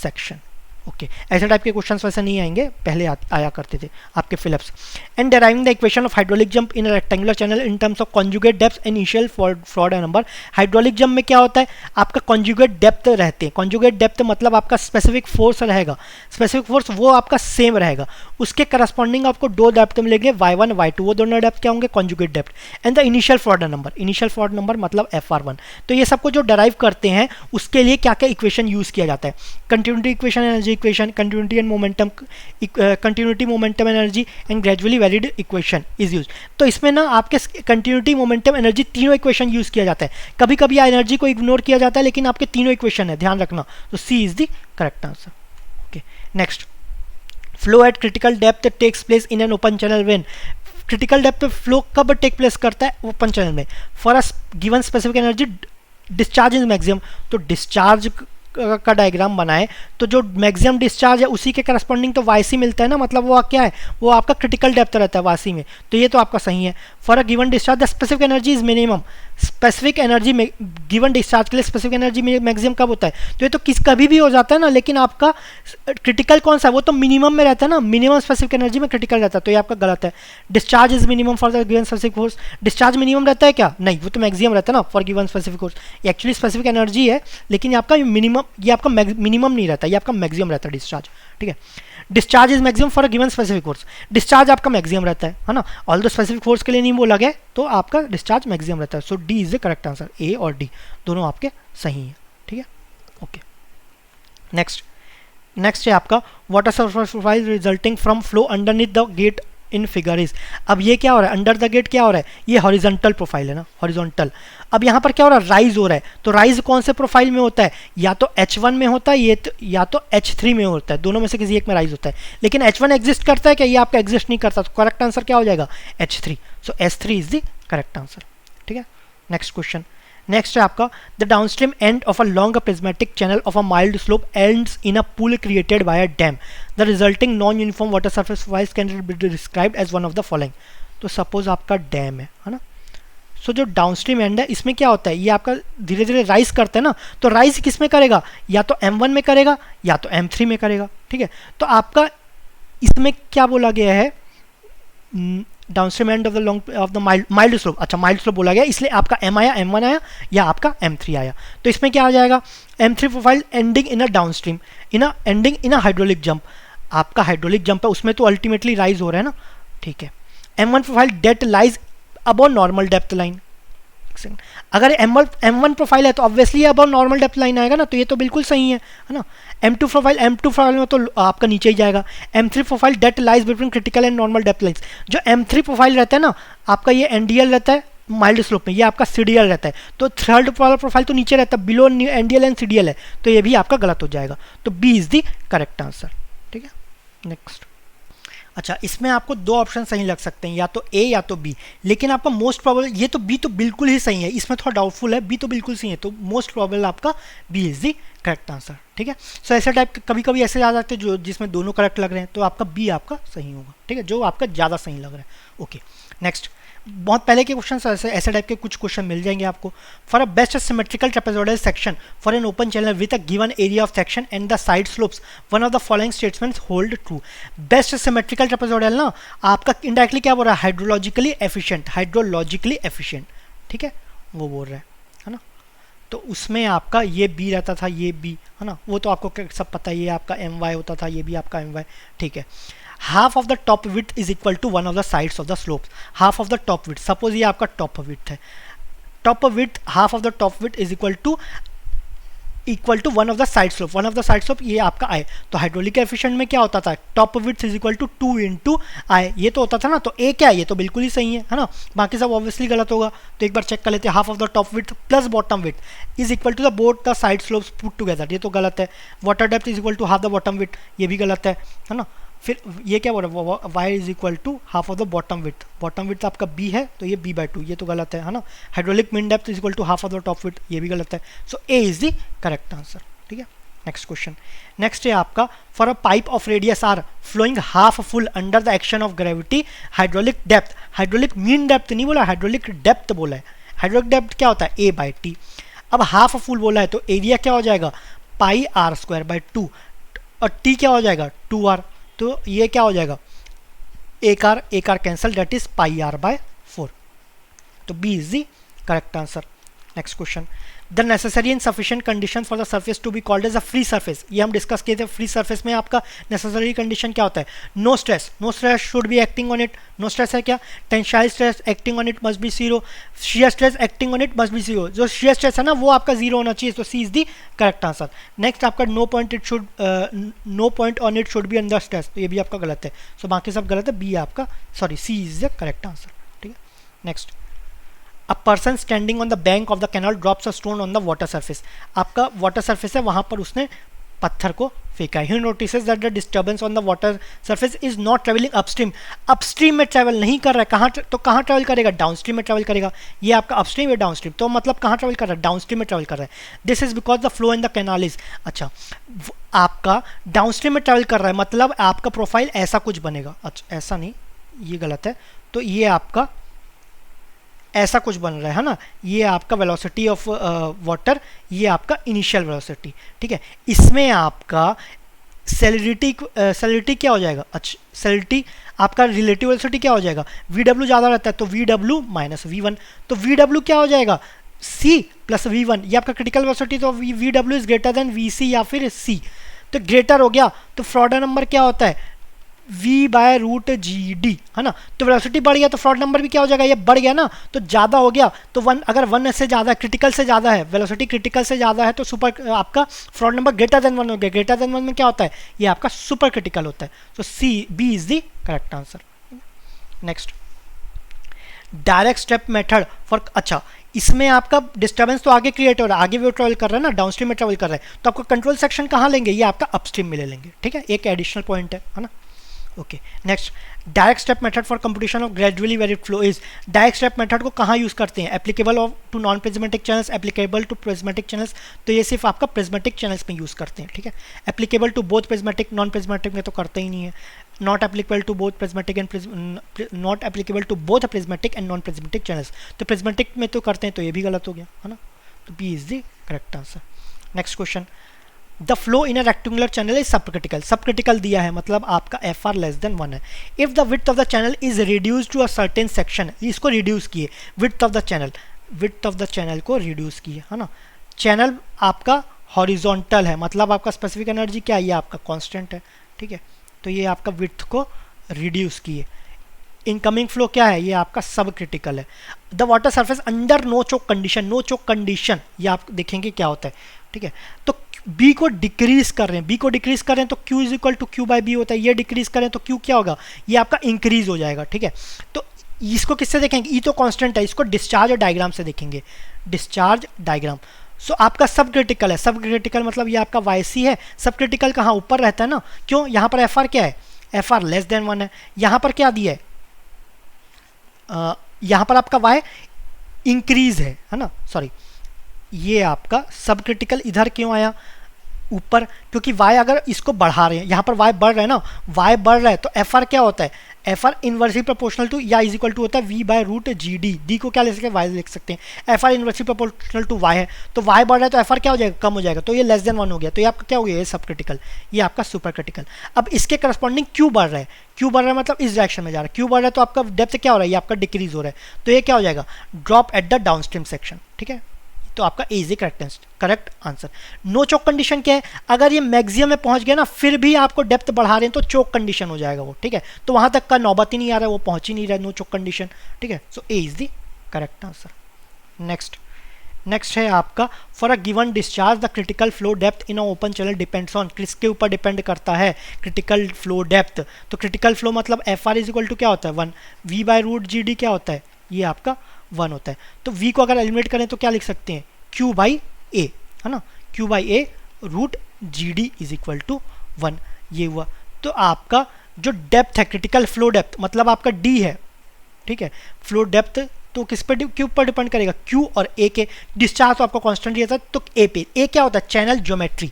सेक्शन. ओके ऐसे टाइप के क्वेश्चंस वैसे नहीं आएंगे, पहले आया करते थे आपके फिलिप्स। And deriving the equation of hydraulic jump in rectangular channel in terms of conjugate depth and initial Froude number. Hydraulic jump में क्या होता है, आपका कॉन्जुगेट डेप्थ रहते हैं। कॉन्जुगेट डेप्थ मतलब आपका स्पेसिफिक फोर्स रहेगा, स्पेसिफिक फोर्स वो आपका सेम रहेगा, उसके करस्पॉन्डिंग आपको दो डेप्थ मिलेंगे y1 y2, वो दोनों डेप्थ क्या होंगे, conjugate depth. And the initial Froude number, initial Froude number मतलब FR1। तो ये सबको जो डेराइव करते हैं उसके लिए क्या क्या इक्वेशन यूज किया जाता है, continuity equation, energy equation, continuity and momentum, continuity momentum energy and gradually valid equation is use. तो इसमें ना आपके कंटिन्यूटी मोमेंटम एनर्जी तीनों इक्वेशन यूज किया जाता है। कभी कभी एनर्जी को इग्नोर किया जाता है, लेकिन आपके तीनों इक्वेशन है, ध्यान रखना। तो C is the correct answer. Okay next, flow at critical depth takes place in an open channel when. Critical depth flow कब टेक प्लेस करता है, ओपन चैनल में। For a given specific energy discharge is maximum. तो discharge का diagram बनाए तो जो maximum discharge है उसी के करस्पॉन्डिंग तो वाईसी मिलता है ना, मतलब वो क्या है, वो आपका क्रिटिकल डेप्थ रहता है वाईसी में। तो ये तो आपका सही है। For a given discharge the specific energy is minimum. Specific energy में गिवन डिस्चार्ज के लिए स्पेसिफिक एनर्जी मैक्सिमम कब होता है, तो ये तो कभी भी हो जाता है ना, लेकिन आपका क्रिटिकल कौन सा है, वो तो मिनिमम में रहता है ना, मिनिमम स्पेसिफिक एनर्जी में क्रिटिकल रहता है, तो ये आपका गलत है। Discharge is minimum for the given specific force. Discharge minimum रहता है क्या, नहीं, वो तो मैक्सिमम रहता है ना for given specific force. Actually specific energy है, लेकिन ये आपका मिनिमम, ये आपका मिनिमम नहीं रहता, ये आपका मैक्सिमम रहता है डिस्चार्ज, ठीक है। Discharge is maximum for a given specific force. Discharge आपका मैक्सिमम रहता है ना, ऑल दो स्पेसिफिक फोर्स के लिए नहीं बोला गया, तो आपका डिस्चार्ज मैक्सिमम रहता है। So D is the correct answer, A और डी दोनों आपके सही हैं, ठीक है। ओके नेक्स्ट है आपका water surface profile resulting from flow underneath the get in figure is. अब ये क्या हो रहा है, अंडर द गेट क्या हो रहा है, ये हॉरिजॉन्टल प्रोफाइल है ना, हॉरिजॉन्टल। अब यहाँ पर क्या हो रहा है, राइज हो रहा है। तो राइज कौन से प्रोफाइल में होता है, या तो H1 में होता है, ये तो, या तो H3 में होता है, दोनों में से किसी एक में राइज होता है। लेकिन H1 एग्जिस्ट करता है क्या, ये आपका एग्जिस्ट नहीं करता, तो करेक्ट आंसर क्या हो जाएगा, H3। So S3 is the correct answer, ठीक है। नेक्स्ट क्वेश्चन, नेक्स्ट है आपका the downstream end of a long prismatic channel of a mild slope ends in a pool created by a dam. The resulting non uniform water surface profiles can be described as one of the following. तो suppose आपका dam है ना, सो जो downstream and है इसमें क्या होता है, ये आपका धीरे धीरे राइज करता है ना, तो राइज किस में करेगा, या तो M1 में करेगा या तो M3 में करेगा, ठीक है। तो आपका इसमें क्या बोला गया है, downstream end of the long off the mild slope. अच्छा माइल्ड स्लोप बोला गया, इसलिए आपका M आया, M1 आया या आपका M3 आया। तो इसमें क्या आ जाएगा, M3 profile ending in a downstream, ending in a hydraulic jump. आपका हाइड्रोलिक जंप है, उसमें तो अल्टीमेटली राइज हो रहा है ना, ठीक है। M1 profile that lies above normal depth line. अगर M1 प्रोफाइल है तो obviously above normal depth line आएगा ना, तो ये तो बिल्कुल सही है ना। M2 प्रोफाइल में तो आपका नीचे ही जाएगा। M3 profile that lies between critical and normal depth lines. जो M3 प्रोफाइल रहता है ना आपका, ये NDL रहता है माइल्ड स्लोप में, ये आपका CDL रहता है। तो थर्ड प्रोफाइल तो नीचे रहता है, बिलो NDL एंड CDL है, तो ये भी आपका गलत हो जाएगा। तो B is the correct answer, ठीक है। नेक्स्ट, अच्छा इसमें आपको दो ऑप्शन सही लग सकते हैं, या तो A या तो B, लेकिन आपका मोस्ट प्रोबेबल, ये तो B तो बिल्कुल ही सही है, इसमें थोड़ा डाउटफुल है, B तो बिल्कुल सही है, तो मोस्ट प्रोबेबल आपका B is the correct answer, ठीक है। सो ऐसा टाइप कभी कभी ऐसे आ जाते हैं जो जिसमें दोनों करेक्ट लग रहे हैं, तो आपका B आपका सही होगा, ठीक है, जो आपका ज़्यादा सही लग रहा है। ओके नेक्स्ट, बहुत पहले के क्वेश्चन ऐसे टाइप के कुछ क्वेश्चन मिल जाएंगे आपको। For a best symmetrical trapezoidal section for an open channel with a given area of section and the side slopes one of the following statements hold true. Best symmetrical trapezoidal ना आपका indirectly क्या बोल रहा है, हाइड्रोलॉजिकली efficient, ठीक है, वो बोल रहा है ना। तो उसमें आपका ये B रहता था, ये B है ना, वो तो आपको सब पता है, ये आपका My होता था, ये भी आपका My, ठीक है। Half of the top width is equal to one of the sides of the slope. Half of the top width, suppose ये आपका टॉप विड्थ है, top width half of the top width is equal to one of the side slope, one of the side slope ये आपका I। तो hydraulic efficient में क्या होता था, top width is equal to 2 into I, ये तो होता था ना। तो A क्या है, ये तो बिल्कुल ही सही है ना, बाकी सब ऑब्वियसली गलत होगा। तो एक बार चेक कर लेते हैं, half of the top width plus bottom width is equal to the both the side slopes put together, ये तो गलत है। Water depth is equal to half the bottom width, ये भी गलत है ना। फिर ये क्या बोल रहा है, y is equal to half of the bottom width आपका B है, तो ये B/2, ये तो गलत है ना। Hydraulic mean depth is equal to half of the top width, ये भी गलत है। So A is the correct answer, ठीक है। नेक्स्ट क्वेश्चन, नेक्स्ट है आपका for a pipe of radius R flowing half full under the action of gravity, hydraulic depth, hydraulic mean depth नहीं बोला, हाइड्रोलिक डेप्थ बोला है। हाइड्रोलिक डेप्थ क्या होता है, A/T। अब हाफ फुल बोला है तो एरिया क्या हो जाएगा, πr² 2। और टी क्या हो जाएगा 2r, तो ये क्या हो जाएगा एक R cancel, that is pi R by 4। तो B is the correct answer. Next question, the necessary and sufficient condition for the surface to be called as a free surface. ये हम डिस्कस किए थे। फ्री सरफेस में आपका necessary condition क्या होता है, no stress, no stress should be acting on it. No stress है क्या, tensile stress acting on it must be zero, shear stress acting on it must be zero. जो shear stress है ना वो आपका जीरो होना चाहिए, तो C is the correct answer. Next आपका no point on it should be under stress, तो ये भी आपका गलत है। सो बाकी सब गलत है, बी आपका sorry C is the correct answer. ठीक है, next, a person standing on the bank of the canal drops a stone on the water surface. आपका वाटर सरफेस है, वहां पर उसने पत्थर को फेंका है। He notices that the disturbance on the water surface is not travelling upstream. Upstream में ट्रेवल नहीं कर रहा है, कहाँ तो कहाँ ट्रेवल करेगा, डाउनस्ट्रीम में ट्रेवल करेगा। ये आपका अपस्ट्रीम है डाउनस्ट्रीम, तो मतलब कहाँ ट्रेवल कर रहा है, डाउनस्ट्रीम में ट्रेवल कर रहा है। This is because the flow in the canal is, अच्छा आपका डाउनस्ट्रीम में ट्रेवल कर रहा है, मतलब आपका प्रोफाइल ऐसा कुछ बनेगा। अच्छा ऐसा नहीं, ये गलत है, तो ये आपका ऐसा कुछ बन रहा है ना, ये आपका वेलोसिटी ऑफ वाटर, ये आपका इनिशियल वेलोसिटी। ठीक है, इसमें आपका सेलिडिटी क्या हो जाएगा, अच्छा सेलिडिटी आपका रिलेटिव वेलोसिटी क्या हो जाएगा, वी ज़्यादा रहता है तो V W minus V one, तो वी डब्ल्यू क्या हो जाएगा सी प्लस वी वन, ये आपका क्रिटिकल वेलोसिटी, तो V W is greater than V C या फिर सी, तो ग्रेटर हो गया, तो फ्रॉडर नंबर क्या होता है v by root ji d, है ना। तो वेलोसिटी बढ़ गया तो फ्रॉड नंबर भी क्या हो जाएगा, ये बढ़ गया ना, तो ज़्यादा हो गया, तो वन अगर वन से ज़्यादा क्रिटिकल से ज़्यादा है, वेलोसिटी क्रिटिकल से ज़्यादा है, तो सुपर आपका fraud number greater than one हो गया। ग्रेटर देन वन में क्या होता है, ये आपका सुपर क्रिटिकल होता है। तो see B is the correct answer. Next, direct step method for, अच्छा इसमें आपका डिस्टर्बेंस तो आगे क्रिएट हो रहा है, आगे वो ट्रेवल कर रहा है ना, डाउनस्ट्रीम में ट्रेवल कर रहा है, तो आपको कंट्रोल सेक्शन कहाँ लेंगे, ये आपका अपस्ट्रीम में ले लेंगे। ठीक है, एक एडिशनल पॉइंट है ना। Okay, next, direct step method for computation of gradually varied flow is. Direct step method को कहाँ यूज करते हैं, applicable of to non prismatic channels, applicable to prismatic channels, तो ये सिर्फ आपका प्रिज्मेटिक चैनल्स में यूज करते हैं। ठीक है, applicable to both prismatic, non prismatic में तो करते ही नहीं है। Not applicable to both prismatic and not applicable to both prismatic and non prismatic channels, तो प्रिज्मेटिक में तो करते हैं, तो ये भी गलत हो गया, है ना। तो B is the correct answer. Next question, the flow in a rectangular channel is subcritical. Subcritical दिया है, मतलब आपका एफ आर लेस देन 1 है। If the width of the channel is reduce to a certain section, इसको reduce किए, width of the channel को reduce किए, है ना। चैनल आपका हॉरिजॉन्टल है, मतलब आपका स्पेसिफिक एनर्जी क्या है, ये आपका कांस्टेंट है। ठीक है, तो ये आपका विड्थ को रिड्यूस किए। इनकमिंग फ्लो क्या है, ये आपका सब क्रिटिकल है। The water surface under no choke condition, no choke condition ये आप देखेंगे क्या होता है। ठीक है, तो बी को डिक्रीज कर रहे हैं, बी को डिक्रीज कर रहे हैं तो Q is equal to Q by B होता है। ये डिक्रीज करें तो क्यू क्या होगा, ये आपका इंक्रीज हो जाएगा। ठीक है, तो इसको किससे देखेंगे, ई तो कांस्टेंट है, इसको डिस्चार्ज डायग्राम से देखेंगे, डिस्चार्ज डायग्राम। सो आपका सब क्रिटिकल है, सब क्रिटिकल मतलब ये आपका वाई सी है। सब क्रिटिकल कहाँ, ऊपर रहता है ना, क्यों, यहाँ पर एफ आर क्या है, एफ आर लेस देन 1 है। यहाँ पर क्या दिया है, यहाँ पर आपका वाई इंक्रीज है ना, सॉरी ये आपका सब क्रिटिकल इधर क्यों आया ऊपर, क्योंकि y अगर इसको बढ़ा रहे हैं, यहाँ पर y बढ़ रहा है ना, y बढ़ रहा है तो एफ आर क्या होता है, F R inversely proportional to या इज इक्वल टू होता है v by root ji d. D को क्या ले सकते हैं, y लिख सकते हैं। F R inversely proportional to y है, तो y बढ़ रहा है तो एफ आर क्या हो जाएगा, कम हो जाएगा, तो ये लेस देन 1 हो गया, तो ये आपका क्या हो गया, ये सब क्रिटिकल, ये आपका सुपर क्रिटिकल। अब इसके करस्पॉन्डिंग क्यू बढ़ रहा है, क्यू बढ़ रहा है मतलब इस डायरेक्शन में जा रहा है, क्यू बढ़ रहा है तो आपका डेप्थ क्या हो रहा है, ये आपका डिक्रीज हो रहा है, तो ये क्या हो जाएगा, drop at the downstream section. ठीक है, तो आपका A is correct answer. No choke condition क्या है, अगर ये मैक्सिमम में पहुंच गया ना, फिर भी आपको डेप्थ बढ़ा रहे हैं तो चोक कंडीशन हो जाएगा वो। ठीक है, तो वहां तक का नौबत ही नहीं आ रहा है, वो पहुंच ही नहीं रहा है, नो चोक कंडीशन। ठीक है, so A is the correct answer. Next है आपका, for a given discharge the critical flow depth in a open channel depends on, किसके ऊपर डिपेंड करता है, क्रिटिकल फ्लो डेप्थ। तो क्रिटिकल फ्लो मतलब F R is equal to क्या होता है 1, V by root ji D क्या होता है, ये आपका 1 होता है। तो v को अगर एलिमिनेट करें तो क्या लिख सकते हैं, q बाई ए, है ना, q by A root ji d is equal to 1, ये हुआ। तो आपका जो डेप्थ है, क्रिटिकल फ्लो डेप्थ मतलब आपका d है। ठीक है, फ्लो डेप्थ तो किस पर, क्यू पर डिपेंड करेगा, q और a के। डिस्चार्ज तो आपको कांस्टेंट दिया था तो a पे, a क्या होता है, चैनल ज्योमेट्री।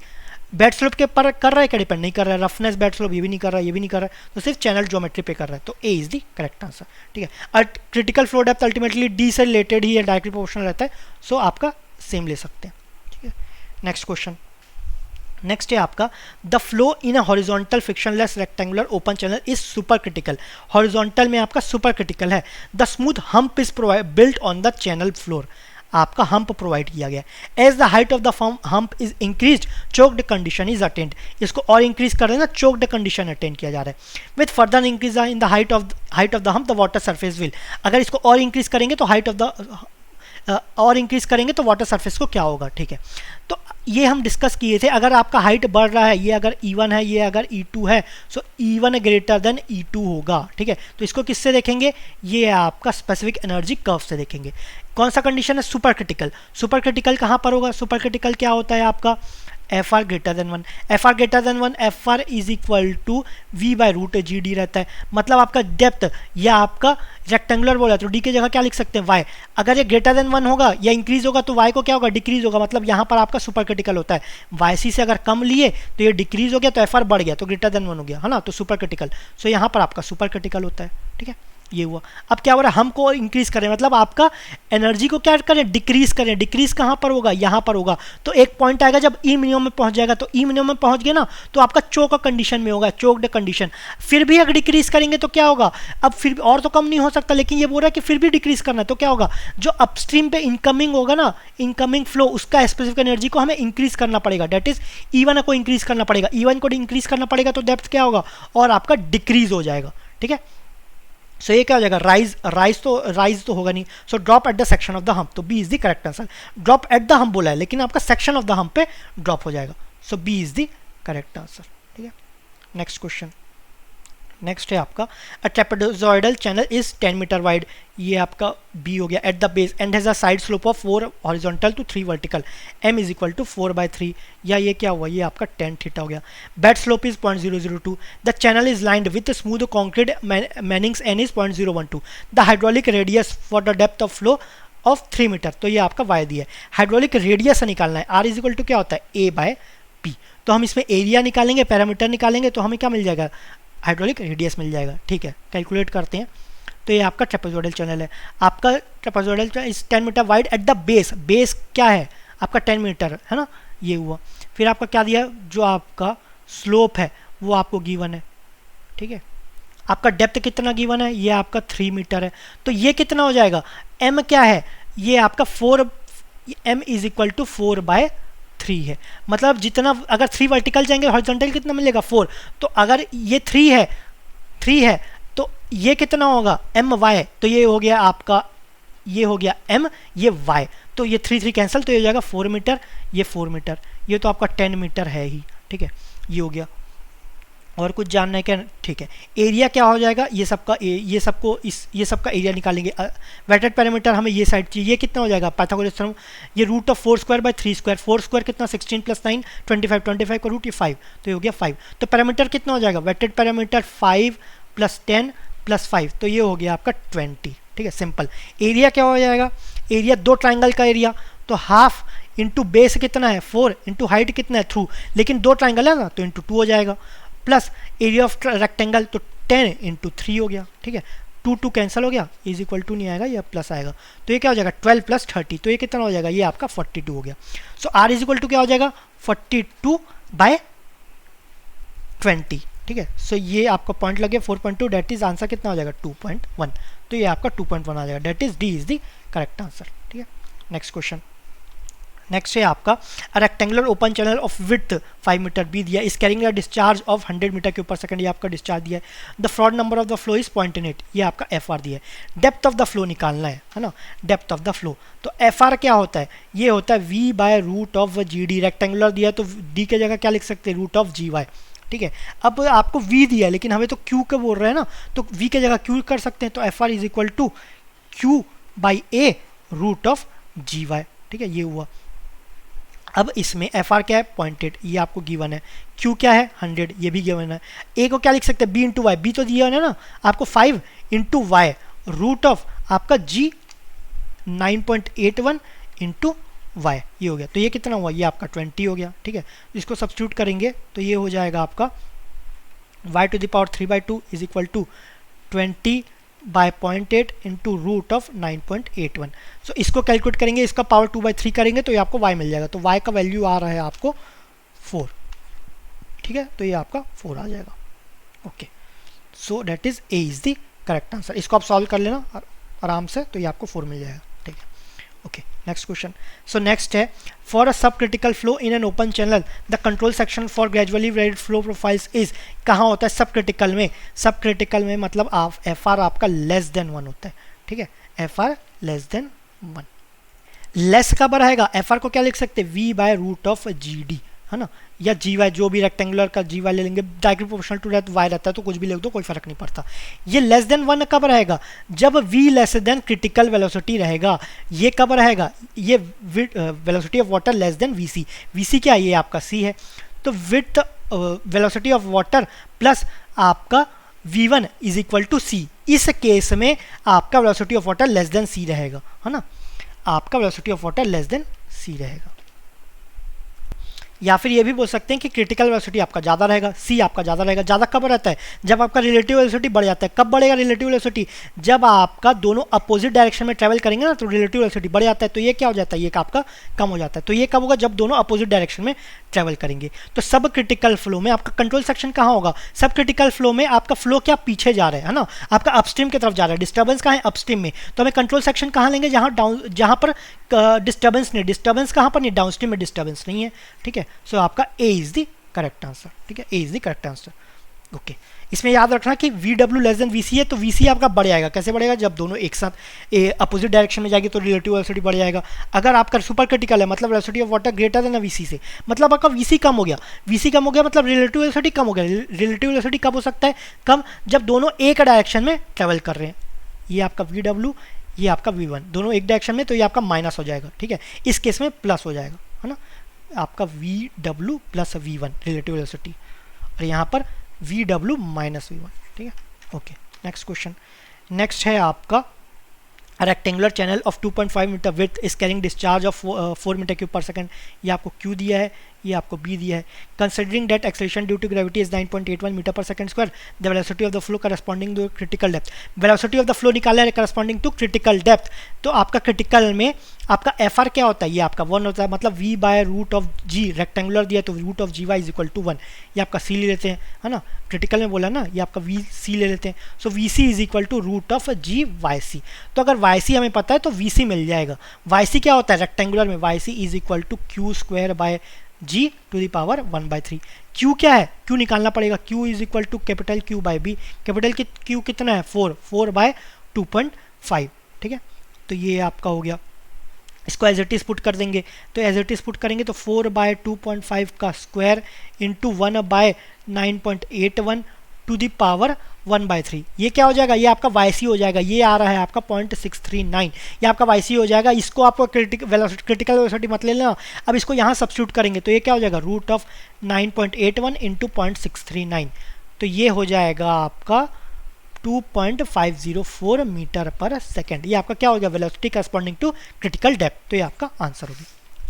बेड स्लोप के पर कर रहा है क्या, डिपेंड नहीं कर रहा है, रफनेस बेड स्लोप ये भी नहीं कर रहा है, ये भी नहीं कर रहा है, तो सिर्फ चैनल ज्योमेट्री पे कर रहा है, तो ए इज द करेक्ट आंसर। ठीक है, और critical flow depth ultimately D से रिलेटेड ही डायरेक्टली प्रोपोर्शनल रहता है, सो आपका सेम ले सकते हैं। ठीक है, नेक्स्ट क्वेश्चन, नेक्स्ट है आपका the flow in a horizontal frictionless rectangular open channel is super critical. Horizontal में आपका सुपर क्रिटिकल है। The smooth hump is built on the channel floor. आपका हम्प प्रोवाइड किया गया। As the height of the hump is increase choked condition is attained. इसको और increase कर रहे हैं ना, चोक्ड कंडीशन अटेंड किया जा रहा है। With further increase in the height of the hump the water surface will. अगर इसको और इंक्रीज करेंगे तो हाइट ऑफ द और इंक्रीज करेंगे तो वाटर सरफेस को क्या होगा, ठीक है। तो ये हम डिस्कस किए थे, अगर आपका हाइट बढ़ रहा है, ये अगर E1 है, ये अगर E2 है, सो E1 ग्रेटर देन E2 होगा, ठीक है। तो इसको किससे देखेंगे, ये आपका स्पेसिफिक एनर्जी कर्व से देखेंगे। कौन सा कंडीशन है, सुपर क्रिटिकल। सुपर क्रिटिकल कहाँ पर होगा, सुपर क्रिटिकल क्या होता है आपका F R greater than 1। F R greater than 1, F R is equal to V by root ji d रहता है। मतलब आपका डेप्थ या आपका रेक्टेंगुलर बोला तो डी की जगह क्या लिख सकते हैं, वाई। अगर ये ग्रेटर देन 1 होगा या इंक्रीज होगा तो वाई को क्या होगा, डिक्रीज होगा। मतलब यहाँ पर आपका सुपर क्रिटिकल होता है। वाई सी से अगर कम लिए तो ये डिक्रीज हो गया, तो एफ आर बढ़ गया तो ग्रेटर देन 1 हो गया, है ना, तो सुपर क्रिटिकल। सो यहाँ पर आपका सुपर क्रिटिकल होता है, ठीक है। ये हुआ। अब क्या हो रहा है, हमको इंक्रीज करें, मतलब आपका एनर्जी को क्या करें, डिक्रीज करें। डिक्रीज कहाँ पर होगा, यहाँ पर होगा। तो एक पॉइंट आएगा जब ई मिनिमम में पहुंच जाएगा, तो ई मिनिमम में पहुंच गया ना, तो आपका चोक कंडीशन में होगा, चोक्ड कंडीशन। फिर भी अगर डिक्रीज करेंगे तो क्या होगा, अब फिर और तो कम नहीं हो सकता, लेकिन ये बोल रहा है कि फिर भी डिक्रीज करना है, तो क्या होगा, जो अपस्ट्रीम पे इनकमिंग होगा ना, इनकमिंग फ्लो, उसका स्पेसिफिक एनर्जी को हमें इंक्रीज करना पड़ेगा। डेट इज E1 को इंक्रीज करना पड़ेगा। E1 को इंक्रीज करना पड़ेगा तो डेप्थ क्या होगा, और आपका डिक्रीज हो जाएगा, ठीक है। सो ये क्या हो जाएगा, राइज तो होगा नहीं। So drop at the section of the hump, तो B is the correct answer. Drop at the hump बोला है, लेकिन आपका सेक्शन ऑफ द हम्प पे ड्रॉप हो जाएगा। So B is the correct answer, ठीक है। नेक्स्ट क्वेश्चन, नेक्स्ट है आपका a trapezoidal channel is 10 metre wide. ये आपका बी हो गया। At the base and has a side slope of 4 horizontal to 3 vertical, m is equal to 4/3। या ये क्या हुआ, ये आपका 10 थीटा हो गया। Bed slope is 0.002। The channel is lined with smooth concrete Manning's n is 0.012। The hydraulic radius for the depth of flow of 3 metre. तो ये आपका वाई दिया है। हाइड्रोलिक रेडियस से निकालना है। आर इज इक्वल टू क्या होता है, A/P। तो हम इसमें एरिया निकालेंगे, पैरामीटर निकालेंगे, तो हमें क्या मिल जाएगा, हाइड्रोलिक रेडियस मिल जाएगा, ठीक है। कैलकुलेट करते हैं, तो ये आपका ट्रेपेजोइडल चैनल है। आपका trapezoidal channel is 10 metre wide at the base. Base क्या है आपका 10 मीटर, है ना, ये हुआ। फिर आपका क्या दिया, जो आपका स्लोप है वो आपको गिवन है, ठीक है। आपका डेप्थ कितना गिवन है, ये आपका 3 मीटर है। तो ये कितना हो जाएगा, एम क्या है, ये आपका 4, एम इज इक्वल टू 4/3 है। मतलब जितना, अगर 3 वर्टिकल जाएंगे हॉरिजॉन्टल कितना मिलेगा, 4। तो अगर ये 3 है तो ये कितना होगा, My। तो ये हो गया आपका, ये हो गया M, ये Y। तो ये 3 कैंसिल, तो ये हो जाएगा 4 मीटर, ये 4 मीटर, ये तो आपका 10 मीटर है ही, ठीक है। ये हो गया। और कुछ जानना है क्या, ठीक है। एरिया क्या हो जाएगा, ये सबका ये सबका एरिया निकालेंगे। वेटेड पैरामीटर हमें ये साइड चाहिए, ये कितना हो जाएगा, पाइथागोरस थ्योरम, ये रूट ऑफ 4²/3²। 4² कितना, 16 + 9 25, 25 का रूट ये 5, तो ये हो गया 5। तो पैरामीटर कितना हो जाएगा, वेटेड पैरामीटर 5 + 10 + 5, तो ये हो गया आपका 20, ठीक है, सिंपल। एरिया क्या हो जाएगा, एरिया 2 ट्राइंगल का एरिया, तो हाफ इंटू बेस कितना है 4 इंटू हाइट कितना है थ्रू, लेकिन 2 ट्राइंगल है ना, तो इंटू 2 हो जाएगा। प्लस एरिया ऑफ रेक्टेंगल, तो 10 × 3 हो गया, ठीक है। 2 कैंसिल हो गया, इज इक्वल टू नहीं आएगा, ये प्लस आएगा, तो ये क्या हो जाएगा 12 + 30, तो ये कितना हो जाएगा, ये आपका 42 हो गया। सो आर इज इक्वल टू क्या हो जाएगा, 42/20, ठीक है। सो ये आपका पॉइंट लगे 4.2, डेट इज आंसर कितना हो जाएगा 2.1। तो ये आपका 2.1 आ जाएगा, that is D is the correct answer, ठीक है। नेक्स्ट क्वेश्चन, नेक्स्ट है आपका rectangular open channel of width 5 metre B दिया, इस कैरिंग डिस्चार्ज ऑफ 100 मीटर के ऊपर सेकंड, ये आपका डिस्चार्ज दिया है। The Froude number of the flow is 0.8, ये आपका एफ आर दिया है। डेप्थ ऑफ द फ्लो निकालना है ना, डेप्थ ऑफ द फ्लो। तो एफ आर क्या होता है, ये होता है V/√(GD)। रेक्टेंगुलर दिया है तो डी की जगह क्या लिख सकते हैं, √(GY), ठीक है। अब आपको V दिया है, लेकिन हमें तो Q का बोल रहे हैं ना, तो V की जगह Q कर सकते हैं, तो F R is equal to Q/A √(GY), ठीक है। ये हुआ। अब इसमें एफ आर क्या है 0.8, ये आपको गिवन है। क्यू क्या है 100, ये भी गिवन है। ए को क्या लिख सकते हैं, बी इंटू वाई, बी तो दिया है ना आपको 5 × y रूट ऑफ आपका जी 9.81 × y, ये हो गया। तो ये कितना हुआ, ये आपका 20 हो गया, ठीक है। इसको सब्स्टिट्यूट करेंगे तो ये हो जाएगा आपका y⁴ 3/2 is equal to 20/0.8 into root of 9.81। So इसको कैलकुलेट करेंगे, इसका पावर 2/3 करेंगे तो ये आपको y मिल जाएगा। तो y का वैल्यू आ रहा है आपको 4, ठीक है, तो ये आपका 4 आ जाएगा। Okay, so that is A is the correct answer. इसको आप सॉल्व कर लेना आराम से, तो ये आपको 4 मिल जाएगा। ठीक है, okay, next question. So next है, फॉर अ सब critical flow in an open channel the control section for gradually varied flow profiles is. कहाँ होता है सब क्रिटिकल में? सब क्रिटिकल में मतलब आप एफ आर आपका लेस देन 1 होता है। ठीक है, F R less than 1। Less कब रहेगा? एफ आर को क्या लिख सकते हैं? V by root of g d, है ना, या जी वाई, जो भी रेक्टेंगुलर का जी वाई ले लेंगे, डायरेक्टली प्रोपोर्शनल टू वाई रहता है तो कुछ भी लिख दो, कोई फर्क नहीं पड़ता। ये लेस देन 1 कब रहेगा? जब v less than critical velocity रहेगा। ये कब रहेगा? ये velocity of water less than vc। vc क्या है? ये आपका c है। तो with velocity of water plus आपका v1 is equal to c। इस केस में आपका velocity of water less than c रहेगा, है ना, आपका velocity of water less than c रहेगा। या फिर ये भी बोल सकते हैं कि क्रिटिकल वेलोसिटी आपका ज़्यादा रहेगा, सी आपका ज़्यादा रहेगा। ज़्यादा कब रहता है? जब आपका रिलेटिव वेलोसिटी बढ़ जाता है। कब बढ़ेगा रिलेटिव वेलोसिटी? जब आपका दोनों अपोजिट डायरेक्शन में ट्रैवल करेंगे ना, तो रिलेटिव वेलोसिटी बढ़ जाता है। तो ये क्या हो जाता है? ये आपका कम हो जाता है। तो ये कब होगा? जब दोनों अपोजिट डायरेक्शन में ट्रैवल करेंगे। तो सब क्रिटिकल फ्लो में आपका कंट्रोल सेक्शन कहाँ होगा? सब क्रिटिकल फ्लो में आपका फ्लो क्या पीछे जा रहा है ना, आपका अपस्ट्रीम की तरफ जा रहा है। डिस्टर्बेंस कहाँ है? अपस्ट्रीम में। तो हमें कंट्रोल सेक्शन कहाँ लेंगे? जहाँ पर डिस्टर्बेंस नहीं। डिस्टर्बेंस कहाँ पर नहीं? डाउनस्ट्रीम में डिस्टर्बेंस नहीं है। ठीक है, सो आपका A is the correct answer. ठीक है, A is the correct answer. Okay, इसमें याद रखना कि VW लेस देन VC है, तो VC आपका बढ़ जाएगा। कैसे बढ़ेगा? जब दोनों एक साथ अपोजिट डायरेक्शन में जाएगी तो रिलेटिव वेलोसिटी बढ़ जाएगा। अगर आपका सुपर क्रिटिकल है मतलब velocity of water greater than VC से, मतलब आपका VC कम हो गया। VC कम हो गया मतलब रिलेटिव वेलोसिटी कम हो गया। रिलेटिव वेलोसिटी कब हो सकता है? कम जब दोनों एक डायरेक्शन में ट्रेवल कर रहे हैं। ये आपका VW, ये आपका V1, दोनों एक डायरेक्शन में, तो ये आपका माइनस हो जाएगा। ठीक है, इस केस में प्लस हो जाएगा, है ना, आपका VW plus V1 relative velocity, और यहाँ पर VW माइनस V1। ठीक है, ओके, नेक्स्ट क्वेश्चन। नेक्स्ट है आपका rectangular channel of 2.5 metre with is carrying discharge of 4 metre cube पर सेकंड। ये आपको Q दिया है, ये आपको B दिया है। Considering that acceleration due to gravity is 9.81 metre per second square, the velocity of the flow corresponding to critical depth. Velocity of the flow निकाला है करस्पॉन्डिंग टू क्रिटिकल डेप्थ। तो आपका क्रिटिकल में आपका FR क्या होता है? ये आपका 1 होता है, मतलब V by root of G। Rectangular दिया तो root of GY is equal to 1। ये आपका C ले लेते हैं, है ना, क्रिटिकल में बोला ना, ये आपका VC ले लेते हैं। So VC is equal to root of GYC। तो अगर YC हमें पता है तो VC मिल जाएगा। YC क्या होता है रेक्टेंगुलर में? YC is equal to Q square by G to the power 1/3। Q क्या है? Q निकालना पड़ेगा। Q is equal to capital Q by B। Capital की Q कितना है? 4 बाय 2.5। ठीक है, तो ये आपका हो गया। इसको एज इट इज पुट कर देंगे, तो एज इट इज पुट करेंगे तो 4 बाय 2.5 का square into 1 by 9.81 to the power 1/3। ये क्या हो जाएगा? ये आपका YC हो जाएगा। ये आ रहा है आपका 0.639, ये आपका YC हो जाएगा। इसको आपको क्रिटिकल वेलोसिटी मत ले लेना। अब इसको यहाँ सब्स्टिट्यूट करेंगे तो ये क्या हो जाएगा? रूट ऑफ 9.81 इंटू 0.639, तो ये हो जाएगा आपका 2.504 मीटर पर सेकेंड। ये आपका क्या हो गया? Velocity corresponding to critical depth. तो ये आपका आंसर होगी।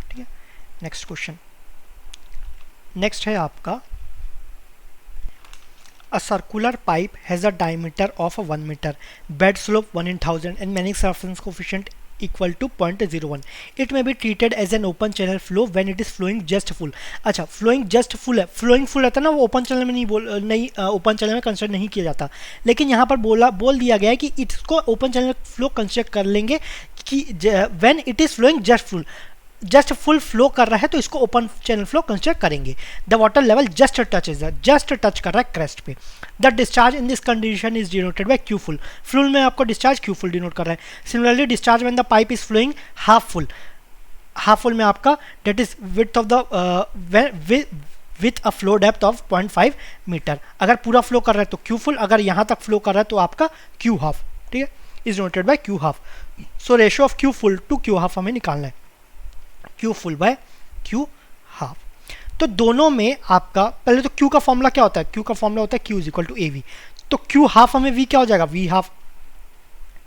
ठीक है, नेक्स्ट क्वेश्चन। नेक्स्ट है आपका A circular pipe has a diameter of 1 meter, bed slope 1 in 1000 and Manning's surface coefficient equal to 0.01. It may be treated as an open channel flow when it is flowing just full. अच्छा, flowing just full है। flowing full रहता है ना, वो open channel में नहीं open channel में consider नहीं किया जाता। लेकिन यहाँ पर बोल दिया गया है कि इसको ओपन चैनल फ्लो कंसिडर कर लेंगे कि when it is flowing just full flow कर रहा है तो इसको ओपन चैनल फ्लो कंसिडर करेंगे। The water level just touch कर रहा है क्रेस्ट पे। The discharge in this condition is denoted by Q full. Full में आपको डिस्चार्ज क्यू फुल डिनोट कर रहा है। Similarly discharge when the pipe is flowing half full में आपका that is width of the with a flow depth of 0.5 metre. अगर पूरा flow कर रहा है तो क्यू फुल, अगर यहाँ तक फ्लो कर रहा है तो आपका क्यू हाफ। ठीक है, is denoted by Q half. So ratio of Q full to Q half हमें निकालना है। Q full by Q half. तो दोनों में आपका पहले तो Q का फॉर्मूला क्या होता है? Q का फॉर्मूला होता है Q is equal to AV। तो Q हाफ हमें V क्या हो जाएगा? V half.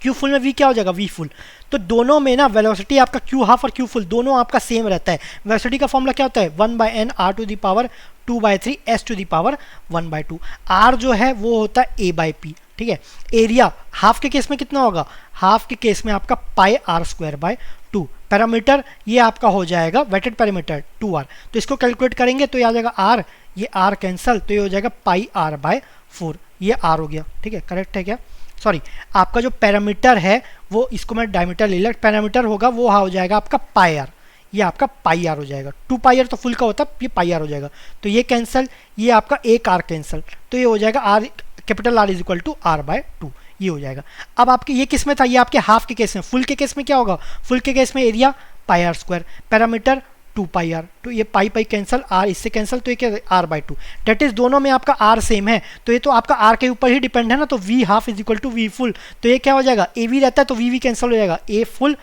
Q फुल में V क्या हो जाएगा? V full. तो दोनों में ना वेलोसिटी आपका Q हाफ और Q फुल दोनों आपका सेम रहता है। वेलोसिटी का फॉर्मूला क्या होता है? 1/n R to the power 2/3 S to the power 1/2। R जो है वो होता है A/P। ठीक है, एरिया हाफ के केस में कितना होगा? हाफ के केस में आपका पाई R स्क्वायर बाय 2। पैरामीटर ये आपका हो जाएगा वेटेड पैरामीटर 2R। तो इसको कैलकुलेट करेंगे तो ये आ जाएगा R, ये आर कैंसल, तो ये हो जाएगा पाई आर बाय 4, ये आर हो गया, ठीक है, करेक्ट है क्या? सॉरी, आपका जो पैरामीटर है वो, इसको मैं डायमीटर ले लिया, पैरामीटर होगा वो हो जाएगा आपका पाई आर, ये आपका पाई आर हो जाएगा, 2 पाई आर तो फुल का होता है, ये पाई आर हो जाएगा, तो ये कैंसल, ये आपका एक आर कैंसल, तो ये हो जाएगा R, capital R is equal to R by 2, ये हो जाएगा। अब आपके ये किस में था, ये आपके हाफ के केस में, फुल के केस में क्या होगा, फुल के केस में area pi r square, perimeter 2 pi r, तो ये पाई पाई कैंसल, आर इससे कैंसल, तो ये क्या आर बाय 2, डेट इज दोनों में आपका आर सेम है, तो ये तो आपका आर के ऊपर ही डिपेंड है ना, तो v half is equal to v full, तो ये क्या हो जाएगा, ए वी रहता है तो वी कैंसल हो जाएगा, A full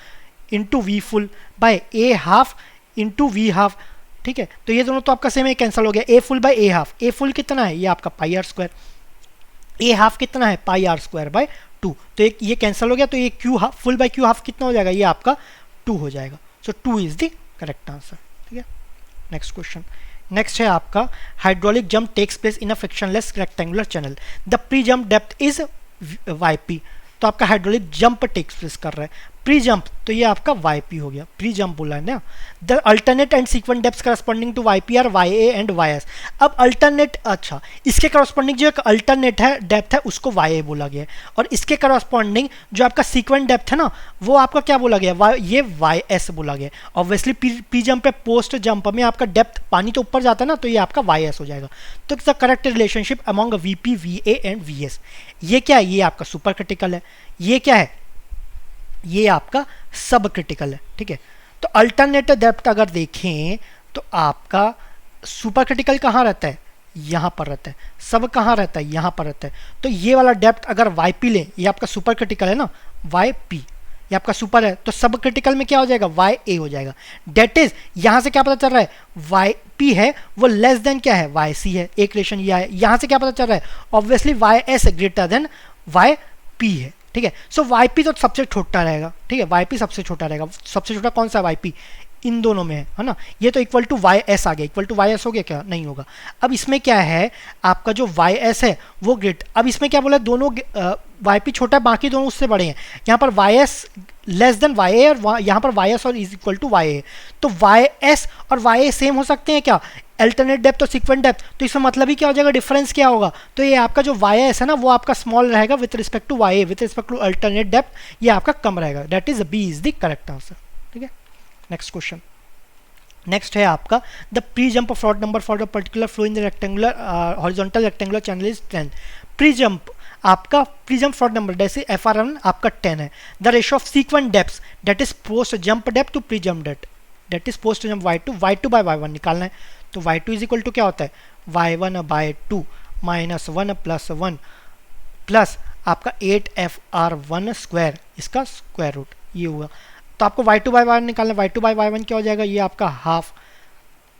into V full by A half into V half, ठीक है, तो ये दोनों तो आपका सेम है, कैंसल हो गया, a full by A half, a full कितना है, ये आपका पाई आर स्क्वायर, ए हाफ कितना है, पाई आर स्क्वायर बाय 2, तो एक ये कैंसल हो गया, तो ये q half, full by Q half कितना हो जाएगा, ये आपका 2 हो जाएगा, so 2 is the correct answer, ठीक है। नेक्स्ट क्वेश्चन, नेक्स्ट है आपका hydraulic jump takes place in a frictionless rectangular channel, the pre jump depth is y, तो आपका हाइड्रोलिक जंप टेक्स प्लेस कर रहा है, प्री जंप तो ये आपका वाई हो गया, प्री जंप बोला है ना, the alternate and sequent depth corresponding to y are y a and y s, अब अल्टरनेट, अच्छा इसके करस्पॉन्डिंग जो एक अल्टरनेट है डेप्थ है उसको वाई ए बोला गया है, और इसके करस्पॉन्डिंग जो आपका सीक्वेंट डेप्थ है ना वो आपका क्या बोला गया, ये वाई एस बोला गया, ऑब्वियसली प्री जंप पे पोस्ट जंप में आपका डेप्थ पानी तो ऊपर जाता है ना, तो ये आपका वाई एस हो जाएगा, तो the correct relationship among V P V A and V S, ये क्या है, ये आपका सुपर क्रिटिकल है, ये क्या है, ये आपका सब क्रिटिकल है, ठीक है, तो अल्टरनेट डेप्थ अगर देखें तो आपका सुपर क्रिटिकल कहाँ रहता है, यहाँ पर रहता है, सब कहाँ रहता है, यहाँ पर रहता है, तो ये वाला डेप्थ अगर वाई पी लें, ये आपका सुपर क्रिटिकल है ना, वाई पी ये आपका सुपर है, तो सब क्रिटिकल में क्या हो जाएगा, वाई ए हो जाएगा, डेट इज यहाँ से क्या पता चल रहा है, वाई पी है वो लेस देन क्या है, वाई सी है, एक रिलेशन ये है, यहाँ से क्या पता चल रहा है, obviously y s greater than y p है, ठीक है, सो वाई पी तो सबसे छोटा रहेगा, ठीक है, वाई पी सबसे छोटा रहेगा, सबसे छोटा कौन सा वाई पी, इन दोनों में है ना, ये तो इक्वल टू वाई एस आ गया, इक्वल टू वाई एस हो गया क्या, नहीं होगा, अब इसमें क्या है आपका जो वाई एस है वो ग्रेट, अब इसमें क्या बोला, दोनों वाई पी छोटा है बाकी दोनों उससे बड़े हैं, यहाँ पर Y S less than Y A और यहाँ पर वाई एस और is equal to Y A, तो वाई एस और वाई ए सेम हो सकते हैं क्या, अल्टरनेट डेप्थ और सीक्वेंट डेप्थ, तो इसमें मतलब ही क्या हो जाएगा, डिफरेंस क्या होगा, तो ये आपका जो वाई एस है ना वो आपका स्मॉल रहेगा with respect to Y a, with respect to alternate depth ये आपका कम रहेगा, that is b is the correct answer, ठीक है। नेक्स्ट क्वेश्चन, नेक्स्ट है आपका the pre jump of Froude number for the particular flow in the rectangular horizontal rectangular channel is 10, pre jump आपका pre jump Froude number जैसे f r one आपका 10 है, the ratio of sequent depth that is post jump depth to pre jump depth that is post jump y2 by y1 निकालना है, तो y2 is equal to क्या होता है, y1 bye 2 minus 1 plus 1 plus आपका 8fr1 square, इसका square root ये हुआ, तो आपको y2 बाय y1 निकालना है, y2 बाय y1 क्या हो जाएगा, ये आपका half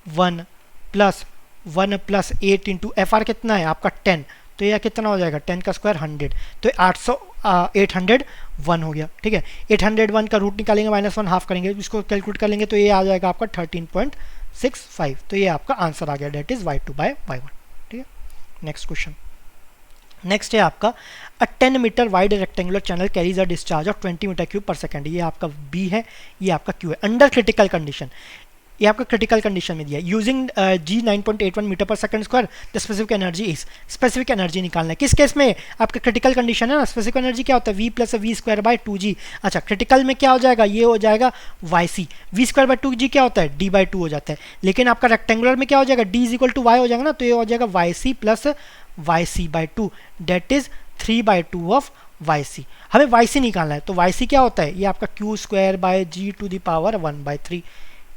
1 plus 8 into F R कितना है आपका 10, तो यह कितना हो जाएगा 10 का स्क्वायर 100, तो 801 हो गया, ठीक है, 801 का रूट निकालेंगे माइनस 1 हाफ करेंगे, इसको कैलकुलेट कर लेंगे तो ये आ जाएगा आपका 13.65, तो ये आपका आंसर आ गया, date is y2 by y1, ठीक है। नेक्स्ट क्वेश्चन, नेक्स्ट है आपका a 10 metre wide rectangular channel carries a discharge of 20 meter cube पर सेकंड, ये आपका बी है, ये आपका क्यू है, अंडर क्रिटिकल कंडीशन, ये आपका क्रिटिकल कंडीशन में दिया है, using G 9.81 metre per second square the specific energy is, specific energy निकालना है, किस केस में आपका क्रिटिकल कंडीशन है ना, स्पेसिफिक एनर्जी क्या होता है, v plus we square by 2g, अच्छा क्रिटिकल में क्या हो जाएगा, ये हो जाएगा y c, v square by 2g क्या होता है, डी बाई 2 हो जाता है, लेकिन आपका रेक्टेंगुलर में क्या हो जाएगा, d is equal to y हो जाएगा ना, तो ये हो जाएगा y c plus y c by 2 that is 3/2 of y c, हमें वाई सी निकालना है, तो वाई सी क्या होता है, ये आपका q square by g to the power 1/3,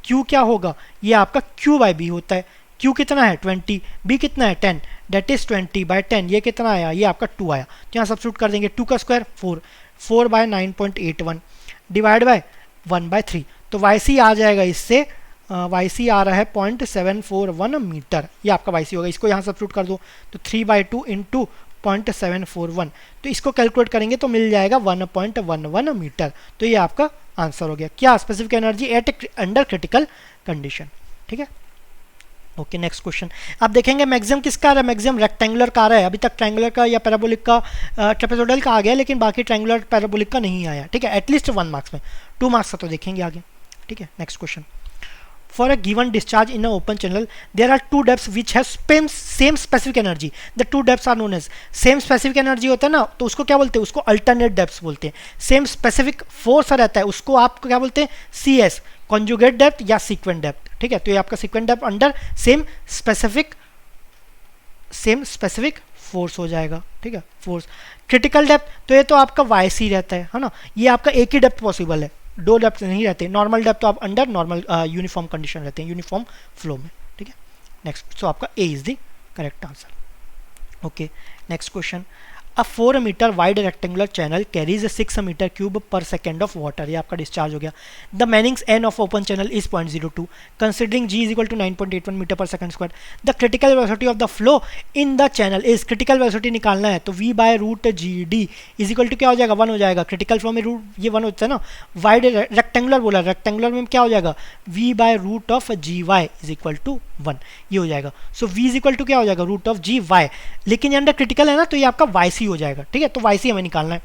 Q क्या होगा, ये आपका Q बाई बी होता है, Q कितना है 20, B कितना है 10, डेट इज 20/10, ये कितना आया, ये आपका 2 आया, तो यहाँ सब्स्टिट्यूट कर देंगे, 2 का स्क्वायर 4 बाय 9.81 डिवाइड बाय 1/3, तो YC आ जाएगा इससे, YC आ रहा है 0.741 मीटर, ये आपका YC होगा, इसको यहाँ सब्स्टिट्यूट कर दो, तो 3/2 इंटू 0.741, तो इसको कैलकुलेट करेंगे तो मिल जाएगा 1.11 मीटर, तो ये आपका आंसर हो गया, क्या specific energy at under critical condition, ठीक है। ओके, नेक्स्ट क्वेश्चन, आप देखेंगे मैक्सिमम किसका आ रहा है, मैक्सिमम रेक्टेंगुलर का आ रहा है, अभी तक ट्रायंगुलर का या पैराबोलिक का ट्रेपेजोइडल का आ गया, लेकिन बाकी ट्रायंगुलर पैराबोलिक का नहीं आया, ठीक है, एटलीस्ट 1 मार्क्स में, 2 मार्क्स का तो देखेंगे आगे, ठीक है। Next question, for a given discharge in a open channel there are two depths which have same specific energy, the two depths are known as, same specific energy होता है ना, तो उसको क्या बोलते हैं, उसको अल्टरनेट डेप्थ्स बोलते हैं। सेम स्पेसिफिक फोर्स रहता है, उसको आप क्या बोलते हैं, CS, कॉन्जुगेट डेप्थ या सीक्वेंट डेप्थ, ठीक है। तो ये आपका sequent depth under same specific force हो जाएगा, ठीक है, फोर्स। क्रिटिकल डेप्थ तो ये तो आपका YC रहता है ना, ये आपका एक ही डेप्थ पॉसिबल है, दो डेप्थ नहीं रहते। नॉर्मल डेप्थ तो आप अंडर नॉर्मल यूनिफॉर्म कंडीशन रहते हैं, यूनिफॉर्म फ्लो में, ठीक है। नेक्स्ट, सो आपका A is the correct answer. Okay, next question, a 4 metre wide rectangular channel carries 6 metre cube per second of water, ये आपका डिस्चार्ज हो गया। The Manning's N of open channel is 0.02, considering G is equal to 9.81 metre per second square. The critical velocity of the flow in the channel is, critical velocity निकालना है तो V by root GD is equal to क्या हो जाएगा, 1 हो जाएगा। Critical flow में root ये 1 होता है ना, वाइड रेक्टेंगुलर बोला, रेक्टेंगुलर में क्या हो जाएगा, V by root of GY is equal to 1, ये हो जाएगा। So V is equal to क्या हो जाएगा, रूट ऑफ GY, लेकिन ये अंडर क्रिटिकल है ना, तो ये आपका YC हो जाएगा, ठीक है। तो YC हमें निकालना है।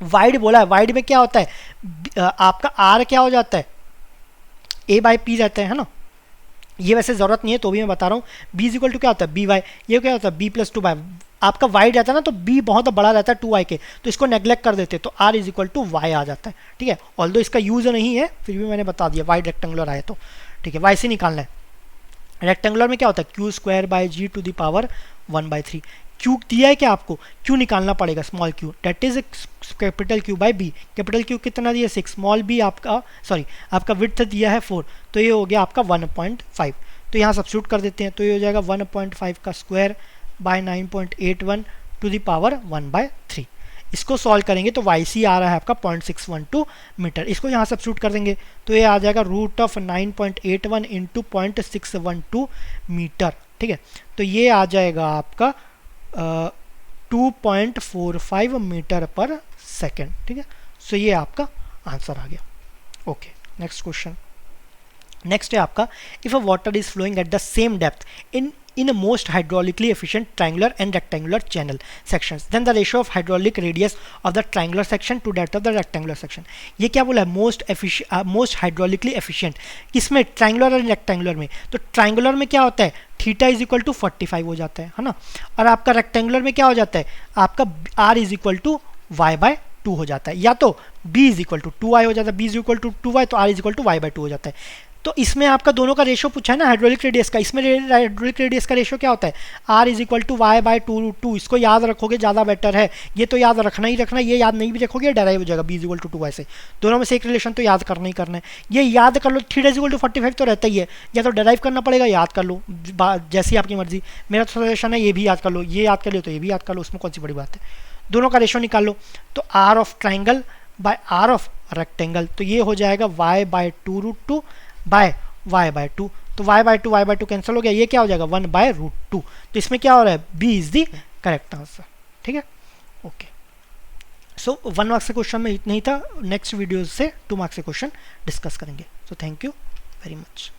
वाइड बोला है, वाइड में क्या होता है, आपका R क्या हो जाता है, A बाय P रहता है ना, ये वैसे जरूरत नहीं है तो भी मैं बता रहा हूँ। B इज इक्वल टू क्या होता है, BY, ये क्या होता है B प्लस 2 बाय, आपका वाइड रहता है ना तो B बहुत बड़ा रहता है 2y के, तो इसको नेग्लेक्ट कर देते हैं, तो R is equal to Y आ जाता है, ठीक है। ऑल्दो इसका यूज नहीं है, फिर भी मैंने बता दिया, वाइड रेक्टेंगुलर आए तो, ठीक है। YC निकालना है। रेक्टेंगुलर में क्या होता है, Q square by G to the power 1/3। Q दिया है क्या आपको, Q निकालना पड़ेगा, small q, that is capital Q by B। Capital Q कितना दिया 6, स्मॉल b आपका आपका विड्थ दिया है 4, तो ये हो गया आपका 1.5। तो यहाँ सब्स्टिट्यूट कर देते हैं, तो ये हो जाएगा 1.5 का square by 9.81 to the power 1/3। इसको सॉल्व करेंगे तो YC आ रहा है आपका 0.612 मीटर, इसको यहाँ सब्स्टिट्यूट कर देंगे तो ये आ जाएगा रूट ऑफ 9.81 इंटू 0.612 मीटर, ठीक है। तो ये आ जाएगा आपका 2.45 मीटर पर सेकेंड, ठीक है। सो ये आपका आंसर आ गया। ओके, नेक्स्ट क्वेश्चन, नेक्स्ट है आपका, if a water is flowing at the same depth in a most hydraulically efficient triangular and rectangular channel sections, then the ratio of hydraulic radius of the triangular section to that of the rectangular section। ये क्या बोला है, most hydraulically efficient, किसमें, triangular और rectangular में। तो triangular में क्या होता है, थीटा इज इक्वल टू 45 हो जाता है ना, और आपका रेक्टेंगुलर में क्या हो जाता है, आपका R is equal to Y/2 हो जाता है, या तो B is equal to 2y हो जाता है, B is equal to 2y, तो R is equal to Y/2 हो जाता है। तो इसमें आपका दोनों का रेशियो पूछा है ना, हाइड्रोलिक रेडियस का, इसमें हाइड्रोलिक रेडियस का रेशियो क्या होता है, R is equal to Y/2। इसको याद रखोगे ज़्यादा बेटर है, ये तो याद रखना ही रखना, ये याद नहीं भी रखोगे डेराइव हो जाएगा, B is equal to 2y से, दोनों में से एक रिलेशन तो याद करना ही करना है। ये याद कर लो, थीटा इज इक्वल टू 45 तो रहता ही है, या तो डेराइव करना पड़ेगा, याद कर लो, जैसी आपकी मर्जी। मेरा तो सजेशन है ये भी याद कर लो, ये याद कर लो तो ये भी याद कर लो, उसमें कौन सी बड़ी बात है। दोनों का रेशियो निकाल लो, तो R of triangle by R of rectangle, तो ये हो जाएगा Y/2√2 बाय Y/2, तो Y/2 कैंसिल हो गया, ये क्या हो जाएगा 1/√2। तो इसमें क्या हो रहा है, B is the correct answer, ठीक है। ओके, सो 1 मार्क्स के क्वेश्चन में इतना ही था, नेक्स्ट वीडियो से 2 मार्क्स के क्वेश्चन डिस्कस करेंगे। So thank you very much.